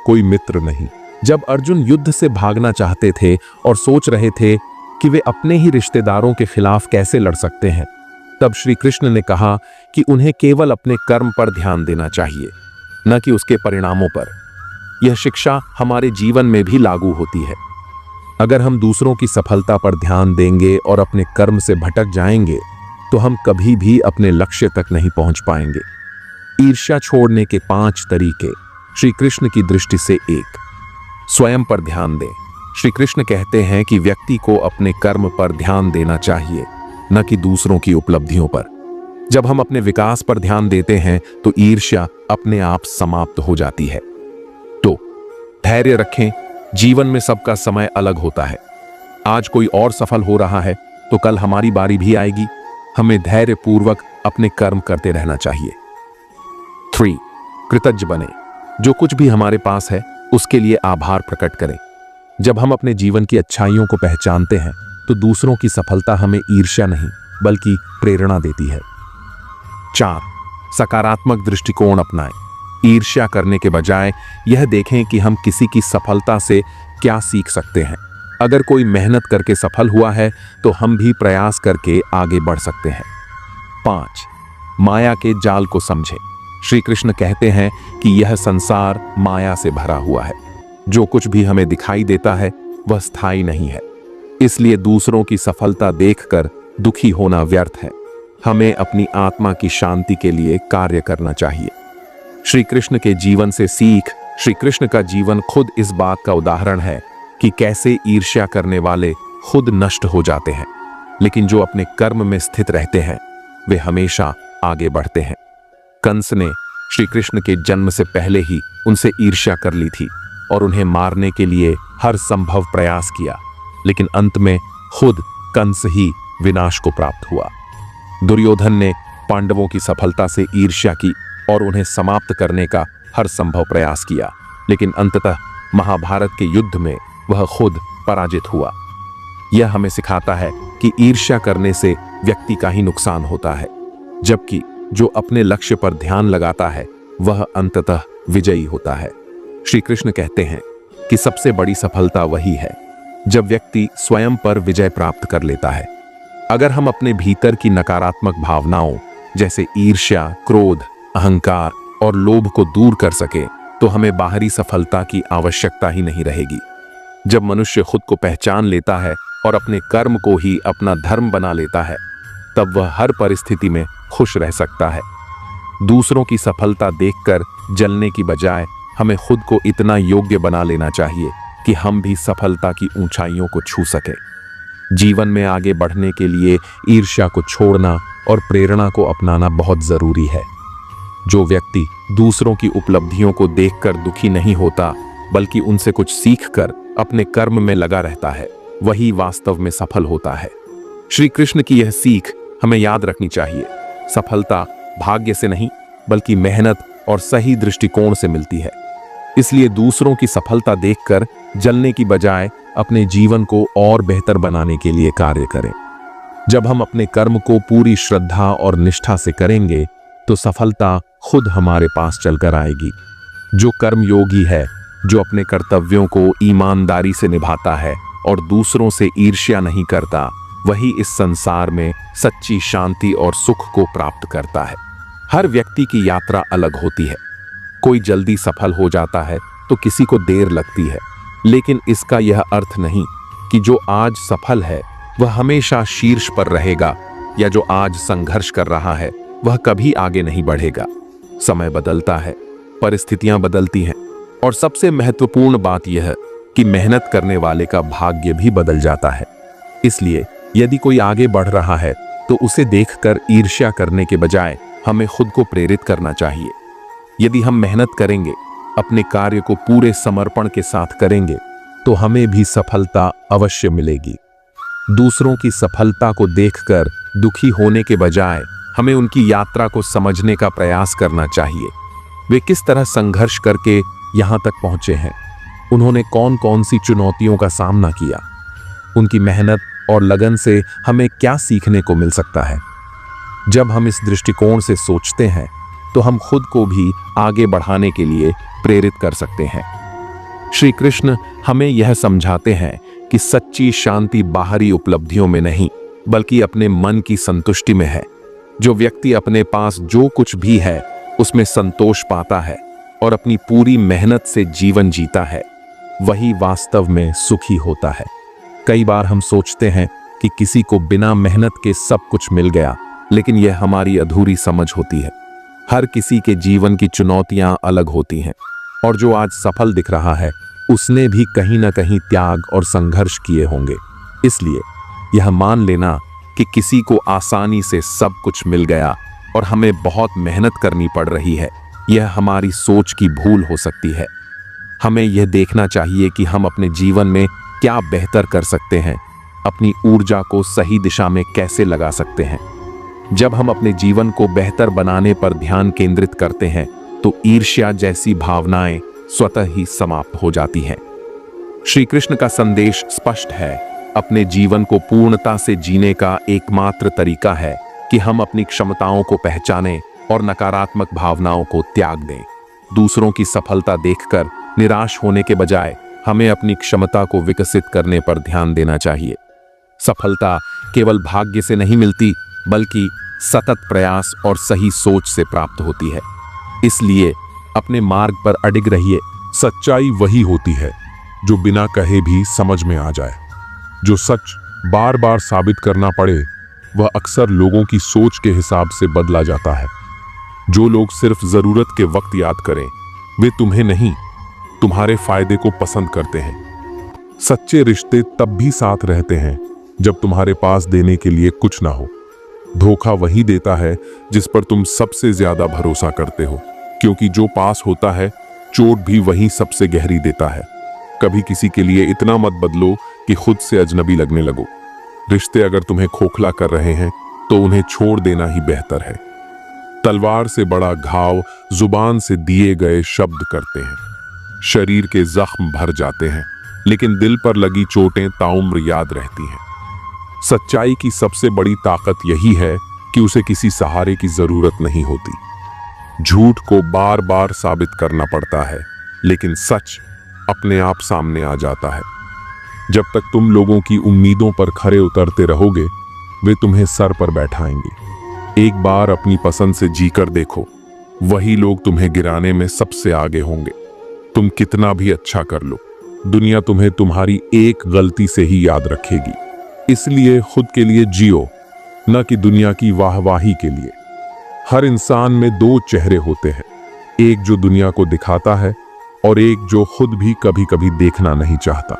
कोई मित्र नहीं। जब अर्जुन युद्ध से भागना चाहते थे और सोच रहे थे कि वे अपने ही रिश्तेदारों के खिलाफ कैसे लड़ सकते हैं, तब श्री कृष्ण ने कहा कि उन्हें केवल अपने कर्म पर ध्यान देना चाहिए। न कि उसके परिणामों पर। यह शिक्षा हमारे जीवन में भी लागू होती है। अगर हम दूसरों की सफलता पर ध्यान देंगे और अपने कर्म से भटक जाएंगे तो हम कभी भी अपने लक्ष्य तक नहीं पहुंच पाएंगे। ईर्ष्या छोड़ने के 5 तरीके श्री कृष्ण की दृष्टि से। 1, स्वयं पर ध्यान दें। श्री कृष्ण कहते हैं कि व्यक्ति को अपने कर्म पर ध्यान देना चाहिए, न कि दूसरों की उपलब्धियों पर। जब हम अपने विकास पर ध्यान देते हैं तो ईर्ष्या अपने आप समाप्त हो जाती है। तो धैर्य रखें। जीवन में सबका समय अलग होता है। आज कोई और सफल हो रहा है तो कल हमारी बारी भी आएगी। हमें धैर्यपूर्वक अपने कर्म करते रहना चाहिए। 3, कृतज्ञ बने। जो कुछ भी हमारे पास है उसके लिए आभार प्रकट करें। जब हम अपने जीवन की अच्छाइयों को पहचानते हैं तो दूसरों की सफलता हमें ईर्ष्या नहीं बल्कि प्रेरणा देती है। 4, सकारात्मक दृष्टिकोण अपनाएं। ईर्ष्या करने के बजाय यह देखें कि हम किसी की सफलता से क्या सीख सकते हैं। अगर कोई मेहनत करके सफल हुआ है तो हम भी प्रयास करके आगे बढ़ सकते हैं। 5, माया के जाल को समझें। श्री कृष्ण कहते हैं कि यह संसार माया से भरा हुआ है। जो कुछ भी हमें दिखाई देता है वह स्थायी नहीं है। इसलिए दूसरों की सफलता देखकर दुखी होना व्यर्थ है। हमें अपनी आत्मा की शांति के लिए कार्य करना चाहिए। श्री कृष्ण के जीवन से सीख। श्री कृष्ण का जीवन खुद इस बात का उदाहरण है कि कैसे ईर्ष्या करने वाले खुद नष्ट हो जाते हैं, लेकिन जो अपने कर्म में स्थित रहते हैं वे हमेशा आगे बढ़ते हैं। कंस ने श्री कृष्ण के जन्म से पहले ही उनसे ईर्ष्या कर ली थी और उन्हें मारने के लिए हर संभव प्रयास किया, लेकिन अंत में खुद कंस ही विनाश को प्राप्त हुआ। दुर्योधन ने पांडवों की सफलता से ईर्ष्या की और उन्हें समाप्त करने का हर संभव प्रयास किया, लेकिन अंततः महाभारत के युद्ध में वह खुद पराजित हुआ। यह हमें सिखाता है कि ईर्ष्या करने से व्यक्ति का ही नुकसान होता है, जबकि जो अपने लक्ष्य पर ध्यान लगाता है वह अंततः विजयी होता है। श्री कृष्ण कहते हैं कि सबसे बड़ी सफलता वही है जब व्यक्ति स्वयं पर विजय प्राप्त कर लेता है। अगर हम अपने भीतर की नकारात्मक भावनाओं जैसे ईर्ष्या, क्रोध, अहंकार और लोभ को दूर कर सके तो हमें बाहरी सफलता की आवश्यकता ही नहीं रहेगी। जब मनुष्य खुद को पहचान लेता है और अपने कर्म को ही अपना धर्म बना लेता है तब वह हर परिस्थिति में खुश रह सकता है। दूसरों की सफलता देखकर जलने की बजाय हमें खुद को इतना योग्य बना लेना चाहिए कि हम भी सफलता की ऊंचाइयों को छू सके। जीवन में आगे बढ़ने के लिए ईर्ष्या को छोड़ना और प्रेरणा को अपनाना बहुत जरूरी है। जो व्यक्ति दूसरों की उपलब्धियों को देखकर दुखी नहीं होता बल्कि उनसे कुछ सीखकर अपने कर्म में लगा रहता है वही वास्तव में सफल होता है। श्री कृष्ण की यह सीख हमें याद रखनी चाहिए। सफलता भाग्य से नहीं बल्कि मेहनत और सही दृष्टिकोण से मिलती है। इसलिए दूसरों की सफलता देखकर जलने की बजाय अपने जीवन को और बेहतर बनाने के लिए कार्य करें। जब हम अपने कर्म को पूरी श्रद्धा और निष्ठा से करेंगे तो सफलता खुद हमारे पास चलकर आएगी। जो कर्म योगी है, जो अपने कर्तव्यों को ईमानदारी से निभाता है और दूसरों से ईर्ष्या नहीं करता, वही इस संसार में सच्ची शांति और सुख को प्राप्त करता है। हर व्यक्ति की यात्रा अलग होती है। कोई जल्दी सफल हो जाता है तो किसी को देर लगती है, लेकिन इसका यह अर्थ नहीं कि जो आज सफल है वह हमेशा शीर्ष पर रहेगा या जो आज संघर्ष कर रहा है वह कभी आगे नहीं बढ़ेगा। समय बदलता है, परिस्थितियां बदलती हैं और सबसे महत्वपूर्ण बात यह कि मेहनत करने वाले का भाग्य भी बदल जाता है। इसलिए यदि कोई आगे बढ़ रहा है तो उसे देखकर ईर्ष्या करने के बजाय हमें खुद को प्रेरित करना चाहिए। यदि हम मेहनत करेंगे, अपने कार्य को पूरे समर्पण के साथ करेंगे तो हमें भी सफलता अवश्य मिलेगी। दूसरों की सफलता को देखकर दुखी होने के बजाय हमें उनकी यात्रा को समझने का प्रयास करना चाहिए। वे किस तरह संघर्ष करके यहाँ तक पहुँचे हैं, उन्होंने कौन कौन सी चुनौतियों का सामना किया, उनकी मेहनत और लगन से हमें क्या सीखने को मिल सकता है। जब हम इस दृष्टिकोण से सोचते हैं तो हम खुद को भी आगे बढ़ाने के लिए प्रेरित कर सकते हैं। श्री कृष्ण हमें यह समझाते हैं कि सच्ची शांति बाहरी उपलब्धियों में नहीं बल्कि अपने मन की संतुष्टि में है। जो व्यक्ति अपने पास जो कुछ भी है उसमें संतोष पाता है और अपनी पूरी मेहनत से जीवन जीता है, वही वास्तव में सुखी होता है। कई बार हम सोचते हैं कि किसी को बिना मेहनत के सब कुछ मिल गया, लेकिन यह हमारी अधूरी समझ होती है। हर किसी के जीवन की चुनौतियां अलग होती हैं, और जो आज सफल दिख रहा है उसने भी कहीं ना कहीं त्याग और संघर्ष किए होंगे। इसलिए यह मान लेना कि किसी को आसानी से सब कुछ मिल गया और हमें बहुत मेहनत करनी पड़ रही है, यह हमारी सोच की भूल हो सकती है। हमें यह देखना चाहिए कि हम अपने जीवन में क्या बेहतर कर सकते हैं, अपनी ऊर्जा को सही दिशा में कैसे लगा सकते हैं। जब हम अपने जीवन को बेहतर बनाने पर ध्यान केंद्रित करते हैं तो ईर्ष्या जैसी भावनाएं स्वतः ही समाप्त हो जाती हैं। श्री कृष्ण का संदेश स्पष्ट है, अपने जीवन को पूर्णता से जीने का एकमात्र तरीका है कि हम अपनी क्षमताओं को पहचानें और नकारात्मक भावनाओं को त्याग दें। दूसरों की सफलता देखकर निराश होने के बजाय हमें अपनी क्षमता को विकसित करने पर ध्यान देना चाहिए। सफलता केवल भाग्य से नहीं मिलती, बल्कि सतत प्रयास और सही सोच से प्राप्त होती है। इसलिए अपने मार्ग पर अडिग रहिए। सच्चाई वही होती है जो बिना कहे भी समझ में आ जाए। जो सच बार बार साबित करना पड़े वह अक्सर लोगों की सोच के हिसाब से बदला जाता है। जो लोग सिर्फ जरूरत के वक्त याद करें वे तुम्हें नहीं, तुम्हारे फायदे को पसंद करते हैं। सच्चे रिश्ते तब भी साथ रहते हैं जब तुम्हारे पास देने के लिए कुछ ना हो। धोखा वही देता है जिस पर तुम सबसे ज्यादा भरोसा करते हो, क्योंकि जो पास होता है चोट भी वही सबसे गहरी देता है। कभी किसी के लिए इतना मत बदलो कि खुद से अजनबी लगने लगो। रिश्ते अगर तुम्हें खोखला कर रहे हैं तो उन्हें छोड़ देना ही बेहतर है। तलवार से बड़ा घाव जुबान से दिए गए शब्द करते हैं। शरीर के जख्म भर जाते हैं, लेकिन दिल पर लगी चोटें ताउम्र याद रहती हैं। सच्चाई की सबसे बड़ी ताकत यही है कि उसे किसी सहारे की जरूरत नहीं होती। झूठ को बार बार साबित करना पड़ता है, लेकिन सच अपने आप सामने आ जाता है। जब तक तुम लोगों की उम्मीदों पर खरे उतरते रहोगे वे तुम्हें सर पर बैठाएंगे। एक बार अपनी पसंद से जीकर देखो, वही लोग तुम्हें गिराने में सबसे आगे होंगे। तुम कितना भी अच्छा कर लो, दुनिया तुम्हें तुम्हारी एक गलती से ही याद रखेगी। इसलिए खुद के लिए जियो, न कि दुनिया की वाहवाही के लिए। हर इंसान में दो चेहरे होते हैं, एक जो दुनिया को दिखाता है और एक जो खुद भी कभी कभी देखना नहीं चाहता।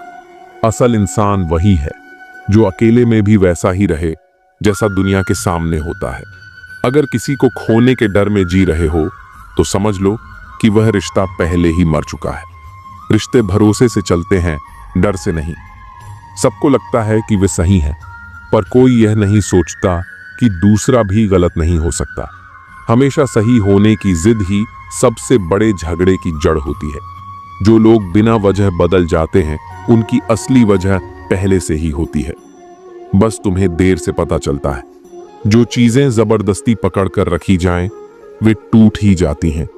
असल इंसान वही है जो अकेले में भी वैसा ही रहे जैसा दुनिया के सामने होता है। अगर किसी को खोने के डर में जी रहे हो तो समझ लो कि वह रिश्ता पहले ही मर चुका है। रिश्ते भरोसे से चलते हैं, डर से नहीं। सबको लगता है कि वे सही हैं, पर कोई यह नहीं सोचता कि दूसरा भी गलत नहीं हो सकता। हमेशा सही होने की जिद ही सबसे बड़े झगड़े की जड़ होती है। जो लोग बिना वजह बदल जाते हैं उनकी असली वजह पहले से ही होती है, बस तुम्हें देर से पता चलता है। जो चीजें जबरदस्ती पकड़कर रखी जाएं, वे टूट ही जाती हैं,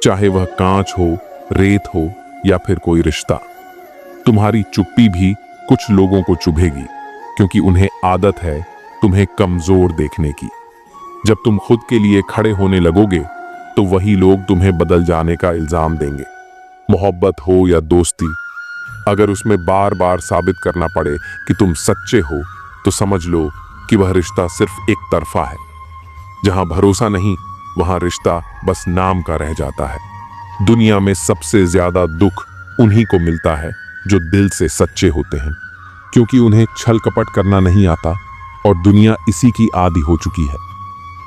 चाहे वह कांच हो, रेत हो या फिर कोई रिश्ता। तुम्हारी चुप्पी भी कुछ लोगों को चुभेगी, क्योंकि उन्हें आदत है तुम्हें कमजोर देखने की। जब तुम खुद के लिए खड़े होने लगोगे तो वही लोग तुम्हें बदल जाने का इल्जाम देंगे। मोहब्बत हो या दोस्ती, अगर उसमें बार बार साबित करना पड़े कि तुम सच्चे हो तो समझ लो कि वह रिश्ता सिर्फ एक तरफा है। जहां भरोसा नहीं वहां रिश्ता बस नाम का रह जाता है। दुनिया में सबसे ज्यादा दुख उन्हीं को मिलता है जो दिल से सच्चे होते हैं, क्योंकि उन्हें छल कपट करना नहीं आता और दुनिया इसी की आदी हो चुकी है।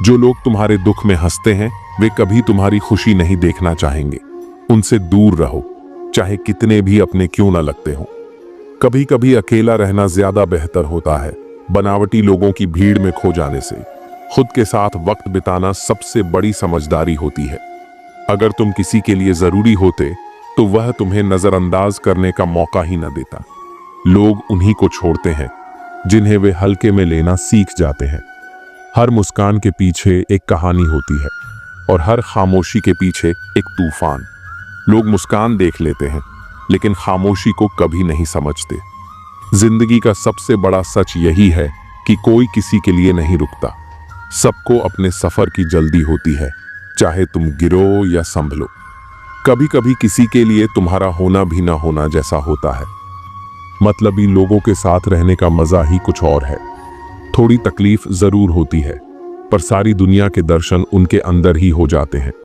जो लोग तुम्हारे दुख में हंसते हैं वे कभी तुम्हारी खुशी नहीं देखना चाहेंगे। उनसे दूर रहो, चाहे कितने भी अपने क्यों ना लगते हो। कभी कभी अकेला रहना ज्यादा बेहतर होता है बनावटी लोगों की भीड़ में खो जाने से। खुद के साथ वक्त बिताना सबसे बड़ी समझदारी होती है। अगर तुम किसी के लिए जरूरी होते तो वह तुम्हें नजरअंदाज करने का मौका ही न देता। लोग उन्हीं को छोड़ते हैं जिन्हें वे हल्के में लेना सीख जाते हैं। हर मुस्कान के पीछे एक कहानी होती है और हर खामोशी के पीछे एक तूफान। लोग मुस्कान देख लेते हैं लेकिन खामोशी को कभी नहीं समझते। जिंदगी का सबसे बड़ा सच यही है कि कोई किसी के लिए नहीं रुकता। सबको अपने सफर की जल्दी होती है, चाहे तुम गिरो या संभलो। कभी कभी किसी के लिए तुम्हारा होना भी ना होना जैसा होता है। मतलबी लोगों के साथ रहने का मजा ही कुछ और है। थोड़ी तकलीफ जरूर होती है, पर सारी दुनिया के दर्शन उनके अंदर ही हो जाते हैं।